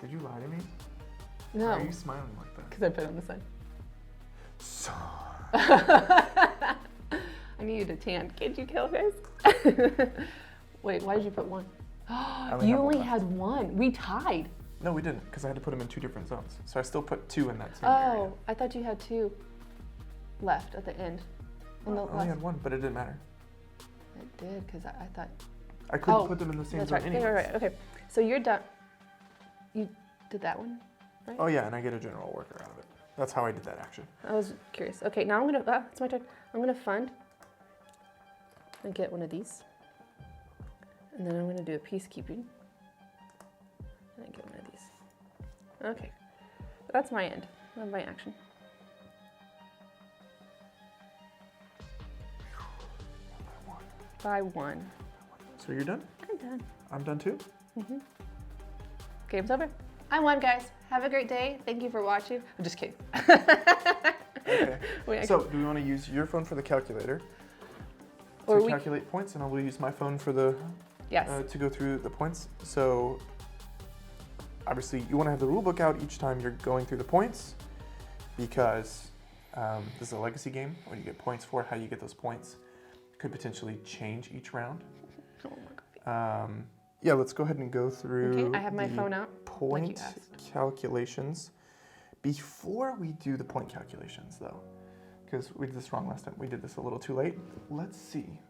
Did you lie to me? No. Why are you smiling like that? Because I put it on the side. So... I need you to tan. Can't you kill, guys? Wait, why did you put 1? You only had 1. We tied. No, we didn't, because I had to put them in 2 different zones. So I still put 2 in that same Oh, area. I thought you had 2 left at the end. On the I only left. had 1, but it didn't matter. It did, because I thought. I couldn't put them in the same That's zone right. anyways. Right. Okay. So you're done. You did that one, right? Oh yeah, and I get a general worker out of it. That's how I did that action. I was curious. Okay, now I'm gonna. It's my turn. I'm gonna fund and get one of these, and then I'm gonna do a peacekeeping and get one of these. Okay, that's my end. That's my action. By 1. So you're done? I'm done. I'm done too? Mm-hmm. Game's over. I won, guys. Have a great day. Thank you for watching. I'm just kidding. Okay. Wait, So do we want to use your phone for the calculator Or to we- calculate points, and I will use my phone for the Yes. to go through the points. So obviously you want to have the rule book out each time you're going through the points, because this is a legacy game. What you get points for, how you get those points could potentially change each round. Oh my God. Yeah, let's go ahead and go through Okay, I have my the phone out. point you asked. calculations. Before we do the point calculations though, because we did this wrong last time, we did this a little too late. Let's see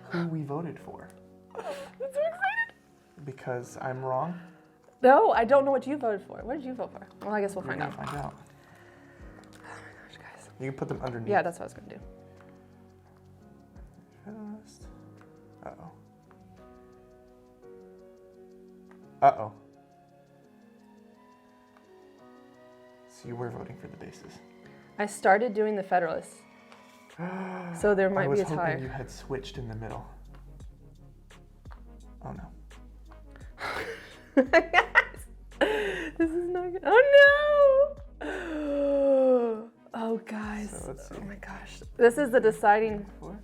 who we voted for. I'm so excited. Because I'm wrong. No, I don't know what you voted for. What did you vote for? Well, I guess we'll We're find gonna out. find out. Oh my gosh, guys. You can put them underneath. Yeah, that's what I was gonna do. Federalist. Uh-oh. Uh-oh. So you were voting for the bases. I started doing the Federalists, so there might I was be a hoping tie. you had switched in the middle. Oh no. This is not good. Oh no! Oh guys. So let's see. Oh my gosh. This is the deciding. 4.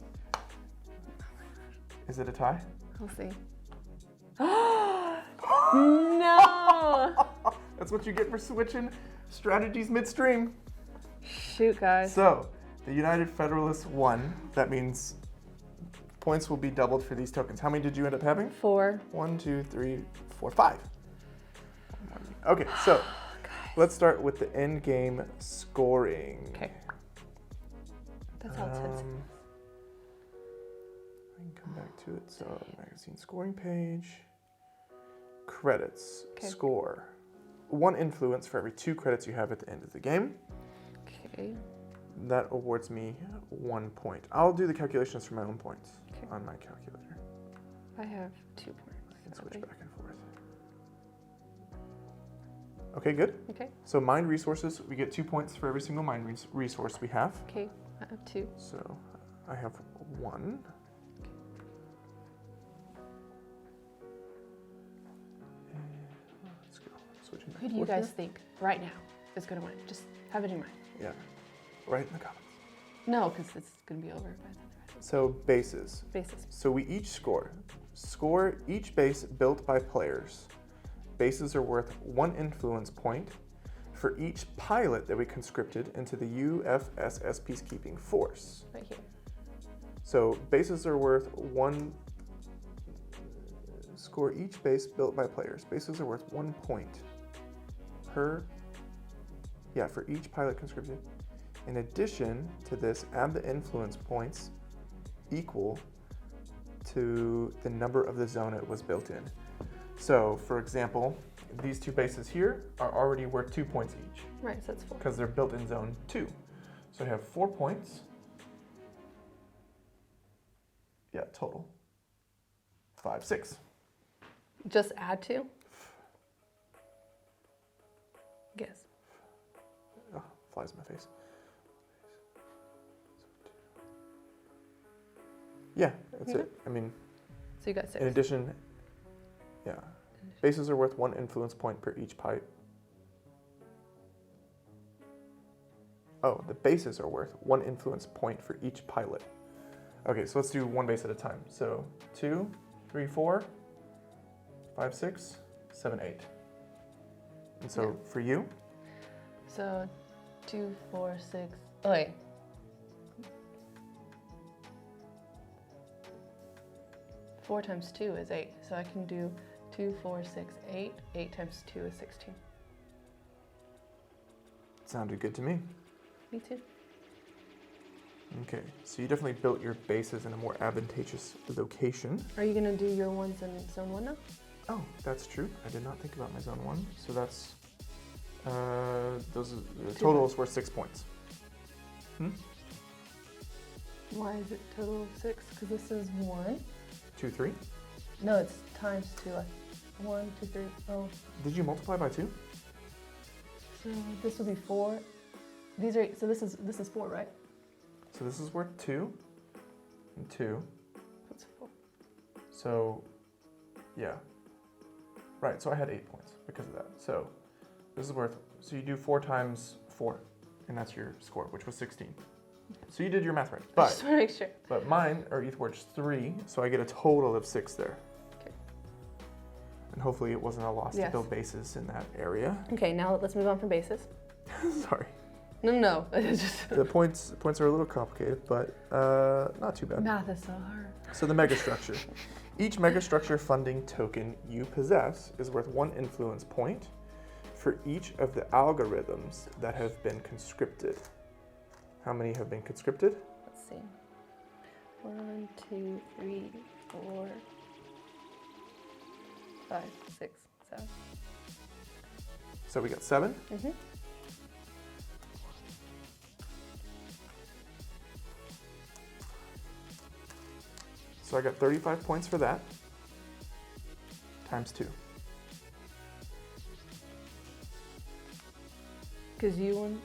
Is it a tie? We'll see. No! That's what you get for switching strategies midstream. Shoot, guys. So, the United Federalists won. That means points will be doubled for these tokens. How many did you end up having? 4. 1, 2, 3, 4, 5. Okay, so let's start with the end game scoring. Okay. That's how it sits. I can come back to it. So, magazine scoring page. Credits. Okay. Score. 1 influence for every 2 credits you have at the end of the game. Okay. That awards me 1 point. I'll do the calculations for my own points Okay. on my calculator. I have 2 points. I can switch Okay. back and forth. Okay, good. Okay. So mind resources, we get 2 points for every single mind resource we have. Okay. I have 2. So I have 1. Let's go. Switching back Who and do you forth guys here. think right now is going to win? Just have it in mind. Yeah. Right in the comments. No, because it's going to be over by the time. So bases. Bases. So we each score. Score each base built by players. Bases are worth 1 influence point for each pilot that we conscripted into the UFSS Peacekeeping Force. Right here. So bases are worth 1. Score each base built by players. Bases are worth 1 point per. Yeah, for each pilot conscripted. In addition to this, add the influence points equal to the number of the zone it was built in. So, for example, these two bases here are already worth 2 points each. Right, so that's 4. Because they're built in zone 2. So I have 4 points. Yeah, total. 5, 6. Just add 2? Guess. Oh, flies in my face. Yeah, that's it. I mean, so you got 6. in addition, yeah. Bases are worth 1 influence point per each pipe. Oh, the bases are worth 1 influence point for each pilot. Okay, so let's do one base at a time. So 2, 3, 4, 5, 6, 7, 8. And so for you? So 2, 4, 6. Oh, wait. Four times 2 is 8. So I can do 2, 4, 6, 8. 8 times 2 is 16. Sounded good to me. Me too. Okay, so you definitely built your bases in a more advantageous location. Are you going to do your ones in zone 1 now? Oh, that's true. I did not think about my zone 1. So that's, the total is worth 6 points. Why is it total of 6? Because this is 1. 2, 3. No, it's times 2. 1, 2, 3. Oh. Did you multiply by 2? So this would be 4. These are, so this is 4, right? So this is worth 2 and 2. That's 4. So, yeah. Right, so I had 8 points because of that. So this is worth, so you do 4 times 4, and that's your score, which was 16. So you did your math right. I But, just want to make sure. but mine are ETHWORD's 3, so I get a total of 6 there. Okay. And hopefully it wasn't a loss to build bases in that area. Okay, now let's move on from bases. Sorry. No. It's just The points are a little complicated, but not too bad. math is so hard. So the megastructure. Each megastructure funding token you possess is worth 1 influence point for each of the algorithms that have been conscripted. How many have been conscripted? Let's see. 1, 2, 3, 4, 5, 6, 7. So we got 7. Mm-hmm. So I got 35 points for that, times 2. Because you won.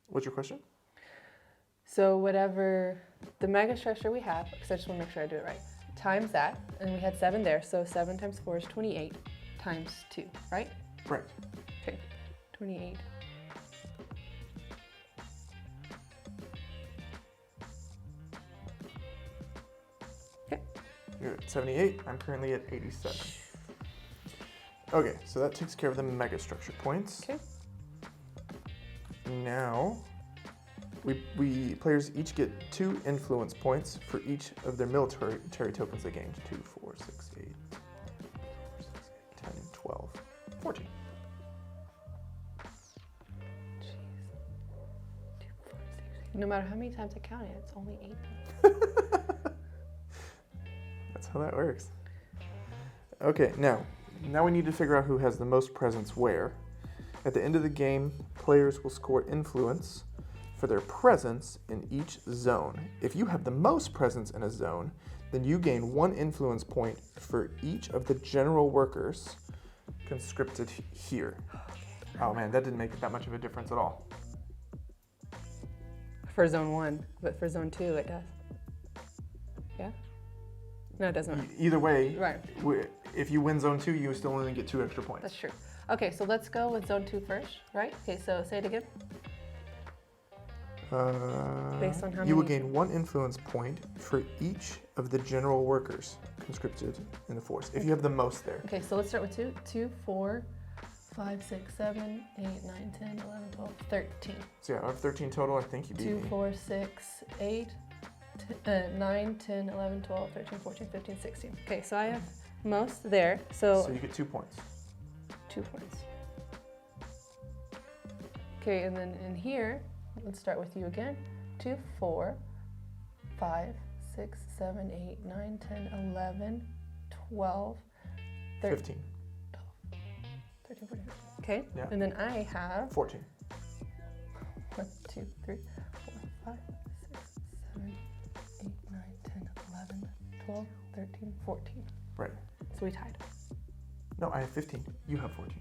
What's your question? So whatever the mega structure we have, because I just want to make sure I do it right, times that, and we had 7 there, so 7 times 4 is 28 times 2, right? Right. Okay, 28. Okay. You're at 78. I'm currently at 87. Okay, so that takes care of the megastructure points. Okay. Now, we players each get 2 influence points for each of their military tokens they gained. 2, 4, 6, 8, 10, 12, 14. Jeez. 2, 4, 6, 8. No matter how many times I count it, it's only 8. That's how that works. Okay, now we need to figure out who has the most presence where. At the end of the game, players will score influence for their presence in each zone. If you have the most presence in a zone, then you gain 1 influence point for each of the general workers conscripted here. Oh man, that didn't make that much of a difference at all. For zone 1, but for zone 2 it does. Yeah? No, it doesn't. Either way, Right. if you win zone 2, you still only get 2 extra points. That's true. Okay, so let's go with zone 2 first, right? Okay, so say it again. Based on how you will many? gain 1 influence point for each of the general workers conscripted in the force, if you have the most there. Okay, so let's start with 2. 2, 4, 5, 6, 7, 8, 9, 10, 11, 12, 13. So yeah, I have 13 total. I think you beat 2, me. 4, 6, 8, 9, 10, 11, 12, 13, 14, 15, 16. Okay, so I have most there. So you get 2 points. 2 points. Okay, and then in here, let's start with you again. 2, 4, 5, 6, 7, 8, 9, 10, 11, 12, 13, 15. 13, 14. Okay. Yeah. And then I have 14. 1, 2, 3, 4, 5, 6, 7, 8, 9, 10, 11, 12, 13, 14. Right. So we tied. No, I have 15. You have 14.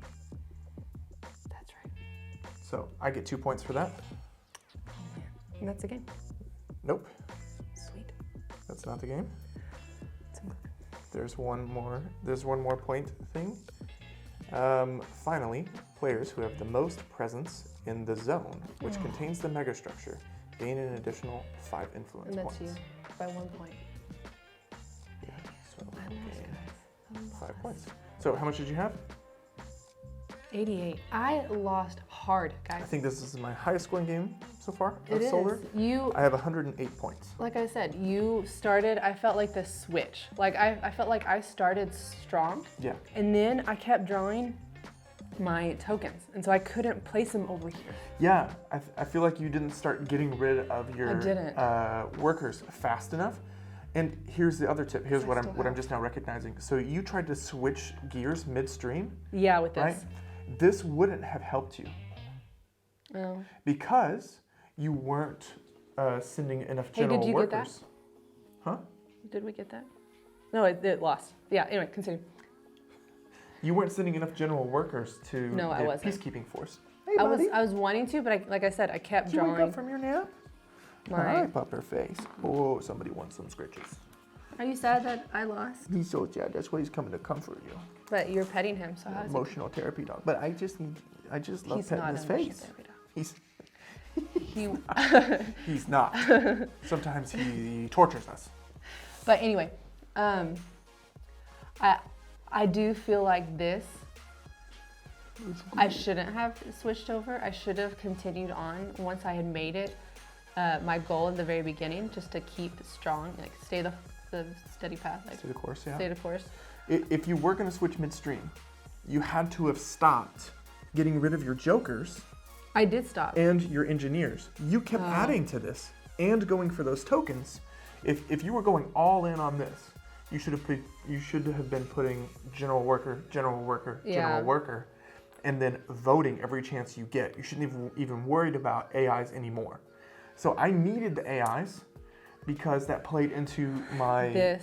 That's right. So I get 2 points for that. Oh man. And that's the game. Nope. Sweet. That's not the game. It's a mark. There's one more point thing. Finally, players who have the most presence in the zone, which contains the megastructure, gain an additional 5 influence And that's points. you by 1 point. Yeah, so I lost, gain guys. 5 points. So how much did you have? 88. I lost hard, I guys. think this is my highest scoring game so far It of is. Solar. You, I have 108 points. like I said, you started, I felt like the switch. Like I felt like I started strong Yeah. and then I kept drawing my tokens. And so I couldn't place them over here. Yeah, I feel like you didn't start getting rid of your didn't. Workers fast enough. And here's the other tip. Here's I what still I'm have. just now recognizing. So you tried to switch gears midstream, Yeah, with right? this. This wouldn't have helped you Oh. because you weren't sending enough Hey, did general you get that? workers. Huh? Did we get that? No, it lost. Yeah, anyway, continue. You weren't sending enough general workers to No, I the wasn't. peacekeeping force. Hey, I buddy. was wanting to, but like I said, I kept Did you wake drawing up from your nap? my. Hi, pupper face. Oh, somebody wants some scritches. Are you sad that I lost? He's so sad. That's why he's coming to comfort you. But you're petting him, so how's Emotional therapy dog. But I just love He's petting not his an emotional face. therapy dog. He's He, he's not. Sometimes he tortures us. but anyway, I do feel like this. I shouldn't have switched over. I should have continued on once I had made it my goal in the very beginning, just to keep strong, like stay the steady path, like Stay the course, yeah. stay the course. If you were going to switch midstream, you had to have stopped getting rid of your jokers I did stop. and your engineers. You kept adding to this and going for those tokens. If you were going all in on this, you should have been putting general worker, Yeah. and then voting every chance you get. You shouldn't even worried about AIs anymore. So I needed the AIs because that played into my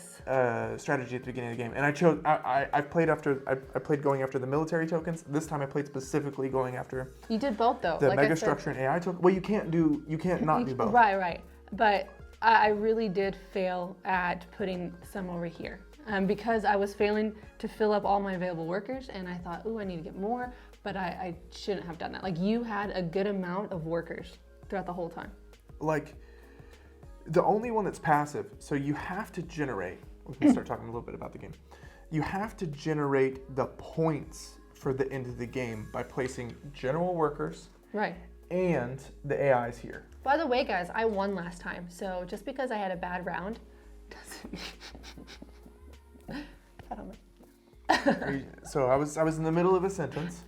strategy at the beginning of the game. And I played going after the military tokens. This time I played specifically going after You did both though. the like I said. megastructure and AI token. Well, you can't not do both. Right. But I really did fail at putting some over here because I was failing to fill up all my available workers, and I thought, ooh, I need to get more, but I shouldn't have done that. Like, you had a good amount of workers throughout the whole time. Like, the only one that's passive, so you have to generate, we can start talking a little bit about the game. You have to generate the points for the end of the game by placing general workers Right. and the AIs here. By the way, guys, I won last time, so just because I had a bad round doesn't mean... I don't know. So I was in the middle of a sentence.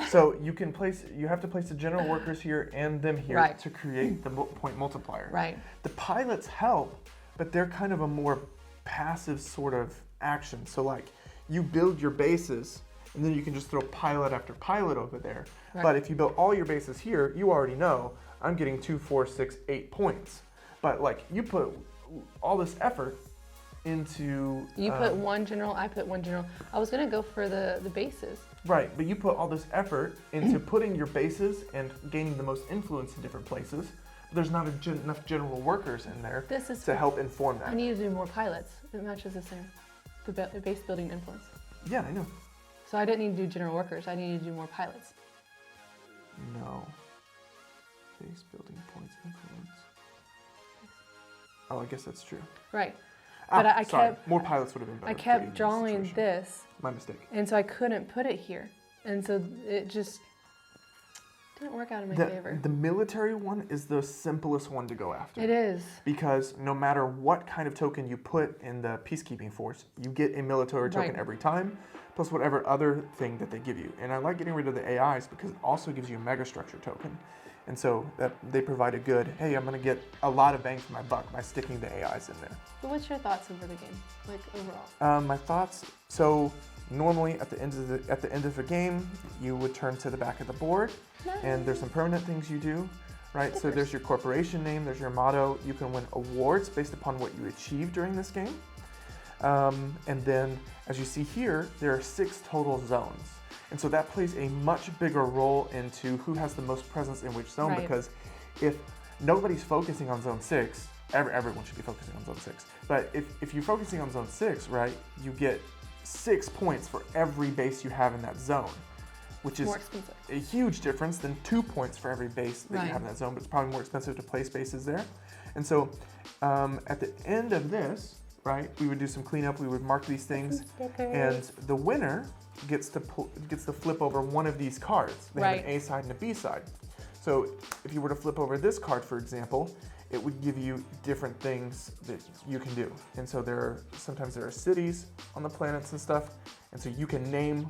So you have to place the general workers here and them here Right. to create the point multiplier. Right. The pilots help, but they're kind of a more passive sort of action. So like you build your bases and then you can just throw pilot after pilot over there. Right. But if you build all your bases here, you already know I'm getting 2, 4, 6, 8 points. But like you put all this effort into... You put one general, I put one general. I was gonna go for the bases. Right, but you put all this effort into putting your bases and gaining the most influence in different places. But there's not enough general workers in there to help inform that. I need to do more pilots. It matches the same. The base building influence. Yeah, I know. So I didn't need to do general workers. I needed to do more pilots. No. Base building points influence. Oh, I guess that's true. Right. But I sorry. kept More pilots would have been better. I for kept this drawing situation. this, My mistake. and so I couldn't put it here, and so it just didn't work out in my favor. The military one is the simplest one to go after. It is. Because no matter what kind of token you put in the peacekeeping force, you get a military token Right. every time, plus whatever other thing that they give you. And I like getting rid of the AIs because it also gives you a megastructure token. And so they provide a good, hey, I'm going to get a lot of bang for my buck by sticking the AIs in there. So what's your thoughts over the game, like overall? My thoughts, so normally at the end of the game, you would turn to the back of the board, and there's some permanent things you do, right? So there's your corporation name, there's your motto. You can win awards based upon what you achieve during this game. And then, as you see here, there are 6 total zones. And so that plays a much bigger role into who has the most presence in which zone, because if nobody's focusing on zone 6, everyone should be focusing on zone 6. But if you're focusing on zone 6, right, you get 6 points for every base you have in that zone, which is a huge difference than 2 points for every base that you have in that zone, but it's probably more expensive to place bases there. And so at the end of this, right, we would do some cleanup, we would mark these things, and the winner gets to flip over one of these cards. They have an A side and a B side. So if you were to flip over this card, for example, it would give you different things that you can do. And so sometimes there are cities on the planets and stuff, and so you can name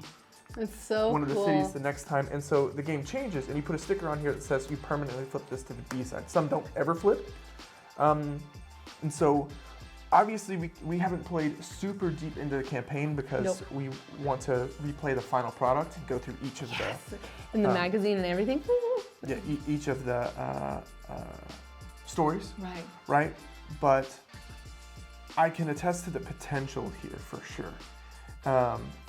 one of the cities the next time. And so the game changes, and you put a sticker on here that says you permanently flip this to the B side. Some don't ever flip. And so obviously, we haven't played super deep into the campaign because we want to replay the final product and go through each of the... In the magazine and everything? Yeah, each of the stories. Right? But I can attest to the potential here for sure.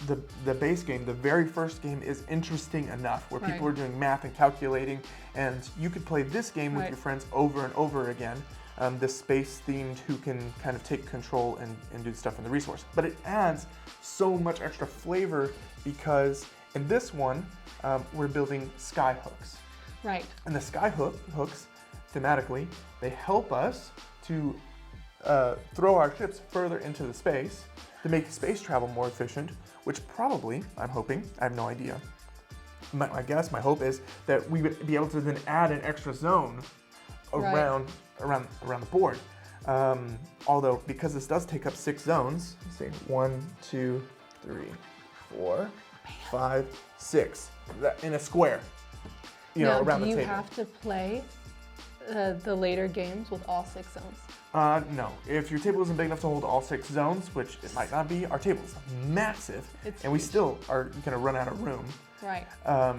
The base game, the very first game, is interesting enough where people are doing math and calculating, and you could play this game with your friends over and over again. The space-themed who can kind of take control and do stuff in the resource. But it adds so much extra flavor because in this one, we're building sky hooks. Right. And the sky hooks, thematically, they help us to throw our ships further into the space to make space travel more efficient, which probably, I'm hoping, I have no idea. My guess, my hope is that we would be able to then add an extra zone around the board. Although, because this does take up 6 zones, let's see, 1, 2, 3, 4, 5, 6, in a square, around the table. Do you have to play the later games with all 6 zones? No. If your table isn't big enough to hold all 6 zones, which it might not be, our table is massive, and we still are going to run out of room. Right.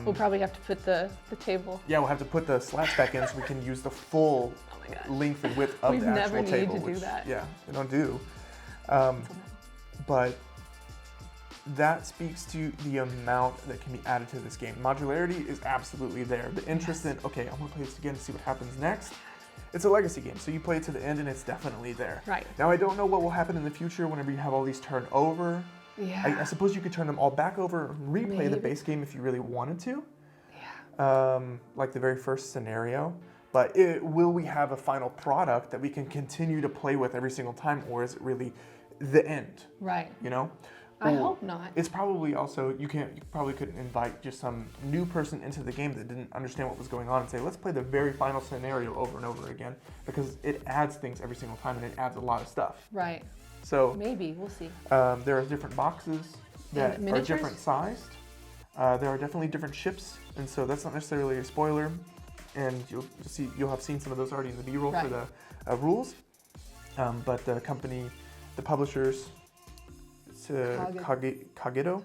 We'll probably have to put the table. Yeah, we'll have to put the slats back in so we can use the full length and width of the actual table. We've never needed to do that. Yeah, we don't do. But that speaks to the amount that can be added to this game. Modularity is absolutely there. The interest in, okay, I want to play this again to see what happens next. It's a legacy game, so you play it to the end and it's definitely there. Right. Now, I don't know what will happen in the future whenever you have all these turned over. Yeah. I suppose you could turn them all back over and replay the base game if you really wanted to. Yeah. Like the very first scenario. But will we have a final product that we can continue to play with every single time, or is it really the end? Right. I hope not. It's probably also, you probably couldn't invite just some new person into the game that didn't understand what was going on and say, let's play the very final scenario over and over again, because it adds things every single time and it adds a lot of stuff. Right. So maybe, we'll see. There are different boxes that are different sized. There are definitely different ships, and so that's not necessarily a spoiler. And you'll have seen some of those already in the B-roll for the rules. But the company, the publishers, Cogito?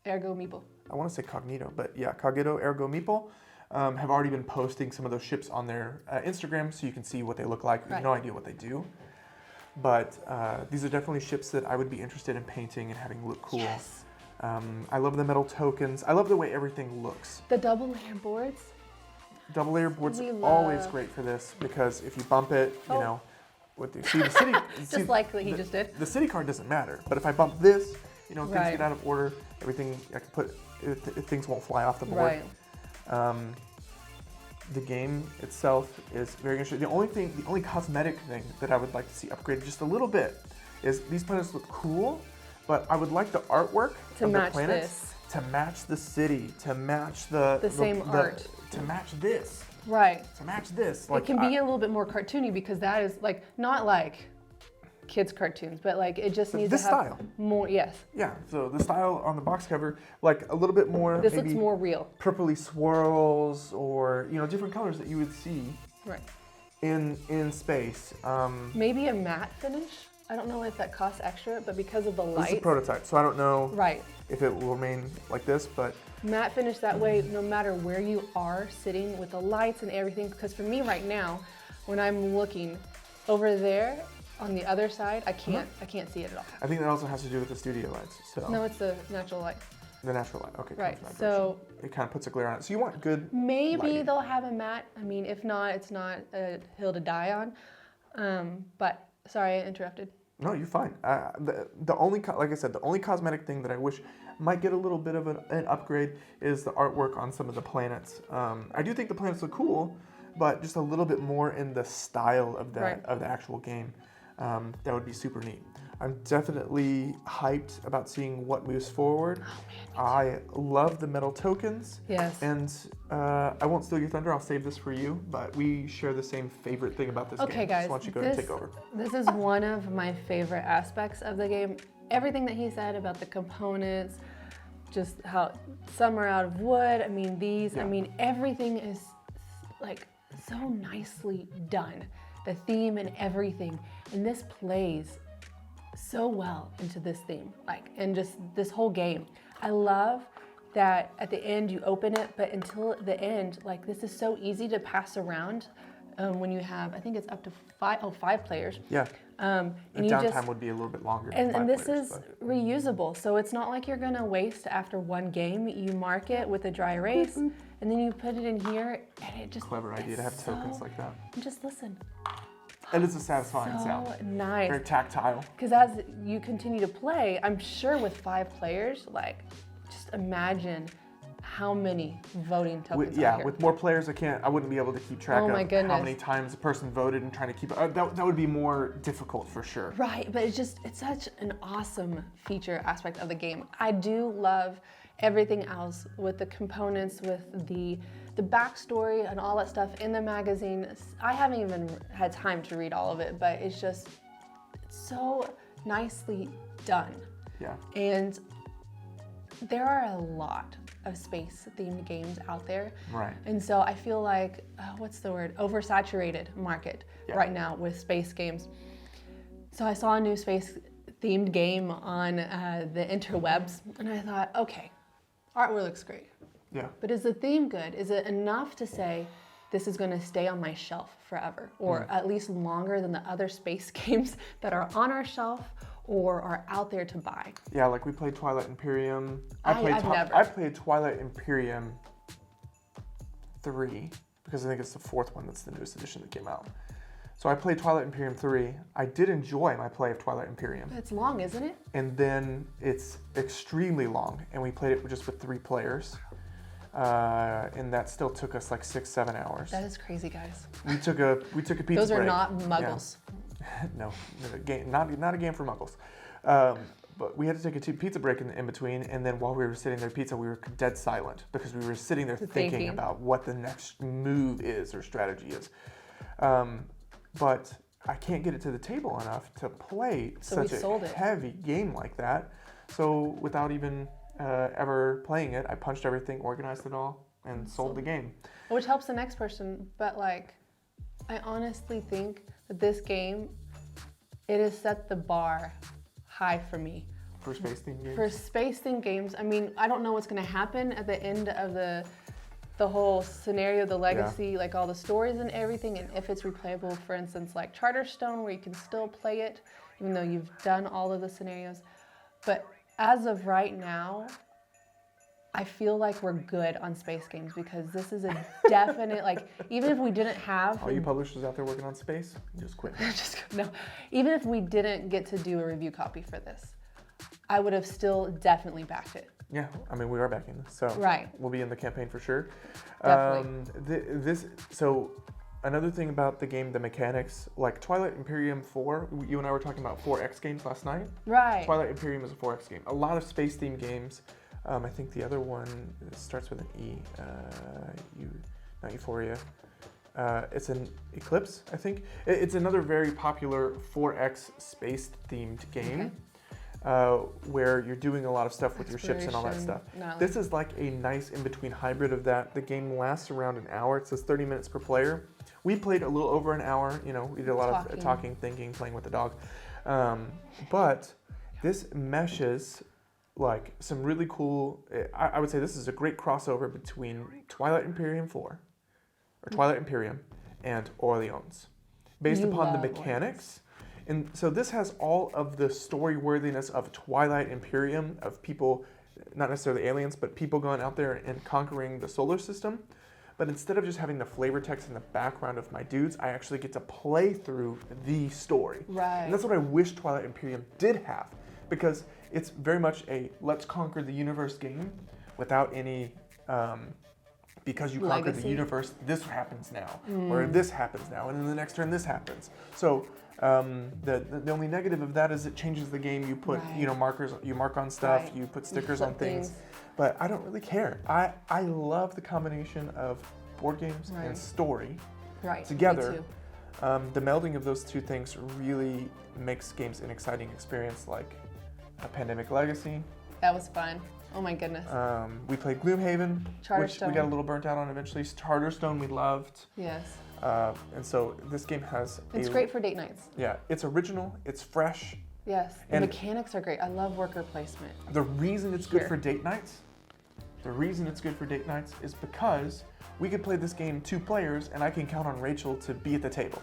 Ergo Meeple. I want to say Cognito, but yeah, Cogito, Ergo Meeple, have already been posting some of those ships on their Instagram, so you can see what they look like. We have no idea what they do. But these are definitely ships that I would be interested in painting and having look cool. Yes. I love the metal tokens. I love the way everything looks. The double layer boards. Double layer boards are always great for this, because if you bump it, what do you see? The city, just like he just did. The city card doesn't matter, but if I bump this, things get out of order. Everything I can put, things won't fly off the board. Right. The game itself is very interesting. The only cosmetic thing that I would like to see upgraded just a little bit is these planets look cool, but I would like the artwork of the planets to match the city, to match the same art, to match this. Right. To match this. It can be a little bit more cartoony, because that is not like kids cartoons, but like it just needs This to have style. more. Yes, Yeah, so the style on the box cover, like a little bit more, this maybe looks more real. purpley swirls or, different colors that you would see Right. in space. Maybe a matte finish. I don't know if that costs extra, but because of the This light. is a prototype, so I don't know Right. if it will remain like this, but Matte finish that way, no matter where you are sitting with the lights and everything. Because for me right now, when I'm looking over there on the other side, I can't see it at all. I think that also has to do with the studio lights. So No, it's the natural light. the natural light. Okay. Right. comes So it kind of puts a glare on it. So you want good. maybe lighting. they'll have a matte. I mean, if not, it's not a hill to die on. But sorry, I interrupted. No, you're fine. The only, like I said, the only cosmetic thing that I wish might get a little bit of an upgrade is the artwork on some of the planets. I do think the planets look cool, but just a little bit more in the style of Right. of the actual game. That would be super neat. I'm definitely hyped about seeing what moves forward. Oh, I love the metal tokens. Yes. And I won't steal your thunder. I'll save this for you. But we share the same favorite thing about this Okay, game. guys. So why don't you go ahead and take over? This is one of my favorite aspects of the game. Everything that he said about the components, just how some are out of wood. I mean, Yeah. everything is like so nicely done. The theme and everything. And this plays so well into this theme, and just this whole game. I love that at the end you open it, but until the end, this is so easy to pass around when you have, I think it's up to five players. Yeah. And The you downtime just, would be a little bit longer. and than this players, is but- reusable, so it's not like you're gonna waste after one game. You mark it with a dry erase, and then you put it in here, and it just Clever idea to have tokens like that. Just listen. It is a satisfying So sound. nice. Very tactile. Because as you continue to play, I'm sure with 5 players, just imagine how many voting tokens are here. With more players, I wouldn't be able to keep track Oh my of goodness. how many times a person voted and trying to keep it. That would be more difficult for sure. Right, but it's such an awesome feature aspect of the game. I do love everything else with the components, with the backstory and all that stuff in the magazine. I haven't even had time to read all of it, but it's so nicely done. Yeah. And there are a lot of space-themed games out there. Right. And so I feel like, what's the word? Oversaturated market right now with space games. So I saw a new space-themed game on the interwebs, and I thought, okay, artwork looks great. Yeah. But is the theme good? Is it enough to say this is going to stay on my shelf forever, or at least longer than the other space games that are on our shelf or are out there to buy? Yeah, like we played Twilight Imperium. I've never. I played Twilight Imperium 3 because I think it's the 4th one that's the newest edition that came out. So I played Twilight Imperium 3. I did enjoy my play of Twilight Imperium. It's long, isn't it? And then it's extremely long, and we played it just with 3 players. And that still took us like 6-7 hours. That is crazy, guys. We took a pizza break. Those are not muggles. Yeah. No, not a game for muggles. But we had to take a pizza break in between, and then while we were sitting there pizza, we were dead silent because we were sitting there thinking about what the next move is or strategy is. But I can't get it to the table enough to play such a heavy game like that. So without even ever playing it, I punched everything, organized it all, and sold the game. Which helps the next person, but I honestly think that this game, it has set the bar high for me. For space-themed games? For space-themed games, I mean, I don't know what's gonna happen at the end of the whole scenario, the legacy, all the stories and everything, and if it's replayable, for instance, like Charterstone, where you can still play it, even though you've done all of the scenarios. But as of right now, I feel like we're good on space games because this is a definite, even if we didn't have... All you publishers out there working on space, just quit. No, even if we didn't get to do a review copy for this, I would have still definitely backed it. Yeah, I mean, we are backing this, so we'll be in the campaign for sure. Definitely. So another thing about the game, the mechanics, like Twilight Imperium 4, you and I were talking about 4X games last night. Right. Twilight Imperium is a 4X game. A lot of space-themed games. I think the other one starts with an E. Not Euphoria. It's an Eclipse, I think. It's another very popular 4X space-themed game. Where you're doing a lot of stuff with your ships and all that stuff. This is like a nice in-between hybrid of that. The game lasts around an hour. It says 30 minutes per player. We played a little over an hour. You know, we did a lot of talking, thinking, playing with the dog. But this meshes like some really cool, I would say this is a great crossover between Twilight Imperium 4, or Twilight Imperium, and Orleans. Based upon the mechanics. And so this has all of the story worthiness of Twilight Imperium, of people, not necessarily aliens, but people going out there and conquering the solar system. But instead of just having the flavor text in the background of my dudes, I actually get to play through the story. Right. And that's what I wish Twilight Imperium did have, because it's very much a let's conquer the universe game without any, because you conquered the universe, this happens now, or this happens now, and in the next turn this happens. So the only negative of that is it changes the game. You put markers, you mark on stuff, you put stickers on things, but I don't really care. I love the combination of board games and story together. Me too. The melding of those two things really makes games an exciting experience, like a Pandemic Legacy. That was fun. Oh my goodness. We played Gloomhaven, which we got a little burnt out on eventually. Charterstone we loved. Yes. And so this game has It's great for date nights. Yeah, it's original, it's fresh. Yes, the mechanics are great. I love worker placement. The reason it's good for date nights, is because we could play this game 2 players and I can count on Rachel to be at the table.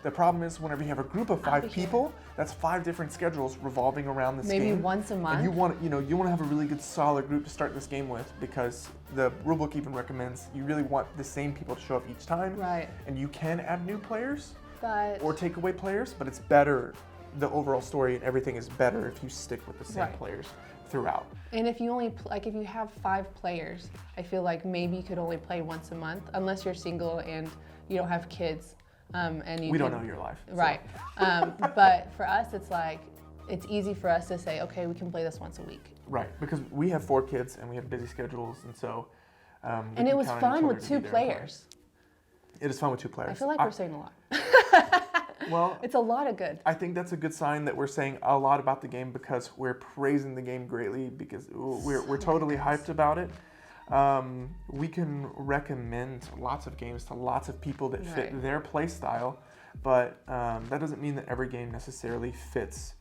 The problem is whenever you have a group of 5 people, that's 5 different schedules revolving around this game. Maybe once a month. And you want to have a really good solid group to start this game with, because the rulebook even recommends you really want the same people to show up each time. Right. And you can add new players but or take away players, but it's better. The overall story and everything is better if you stick with the same players throughout. And if you only if you have 5 players, I feel like maybe you could only play once a month, unless you're single and you don't have kids. And we don't know your life. Right. So. But for us, it's like, it's easy for us to say, okay, we can play this once a week. Right, because we have 4 kids and we have busy schedules, and so. And it was fun with 2 players. It is fun with 2 players. I feel like we're saying a lot. Well, it's a lot of good. I think that's a good sign that we're saying a lot about the game, because we're praising the game greatly, because we're totally hyped about it. We can recommend lots of games to lots of people that fit their play style, but that doesn't mean that every game necessarily fits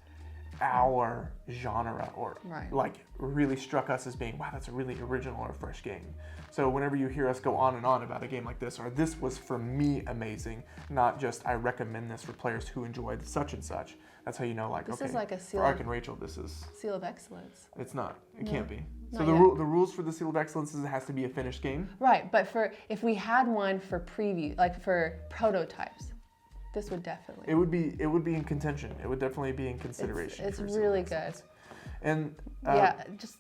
our genre or like really struck us as being, wow, that's a really original or fresh game. So whenever you hear us go on and on about a game like this, or this was for me amazing, not just I recommend this for players who enjoyed such and such. That's how you know, like, this okay, is like a seal for Ark and Rachel, this is seal of excellence. It's not. It can't be. So Not the yet. the rules for the Seal of Excellence is it has to be a finished game. Right, but if we had one for preview, like for prototypes, this would definitely. It would be in contention. It would definitely be in consideration. It's for Seal of really good. Excellence. And just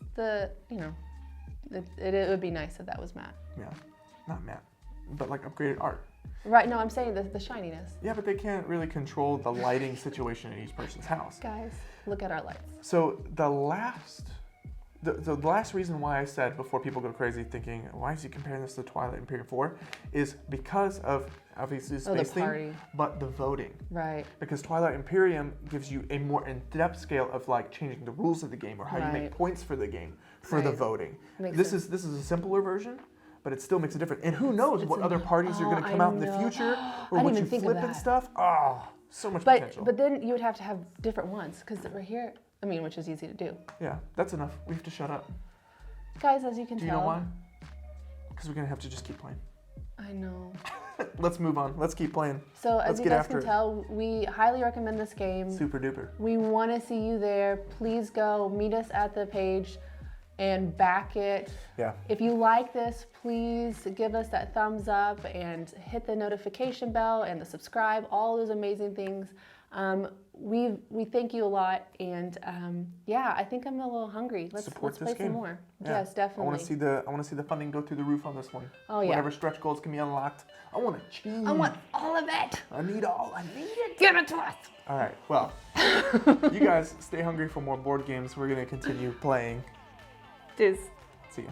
it would be nice if that was matte. Yeah, not matte, but like upgraded art. Right, no, I'm saying the shininess. Yeah, but they can't really control the lighting situation in each person's house. Guys, look at our lights. So the last reason why I said, before people go crazy thinking, why is he comparing this to Twilight Imperium 4, is because of obviously the space theme, but the voting. Right. Because Twilight Imperium gives you a more in-depth scale of like changing the rules of the game, or how you make points for the game for the voting. This is a simpler version, but it still makes a difference. And who knows what other parties are going to come out in the future, or what you flip and stuff. Oh, so much potential. But then you would have to have different ones, because right here, I mean, which is easy to do. Yeah, that's enough. We have to shut up. Guys, as you can tell. Do you know why? Because we're going to have to just keep playing. I know. Let's move on. Let's keep playing. So as you guys can tell, we highly recommend this game. Super duper. We want to see you there. Please go meet us at the page and back it. Yeah. If you like this, please give us that thumbs up and hit the notification bell and the subscribe, all those amazing things. We thank you a lot, and yeah, I think I'm a little hungry. Let's play some more. Yeah. Yes, definitely. I want to see the funding go through the roof on this one. Oh yeah. Whatever stretch goals can be unlocked, I want to cheese. I want all of it. I need it. Give it to us. All right. Well, you guys stay hungry for more board games. We're gonna continue playing. Cheers. See ya.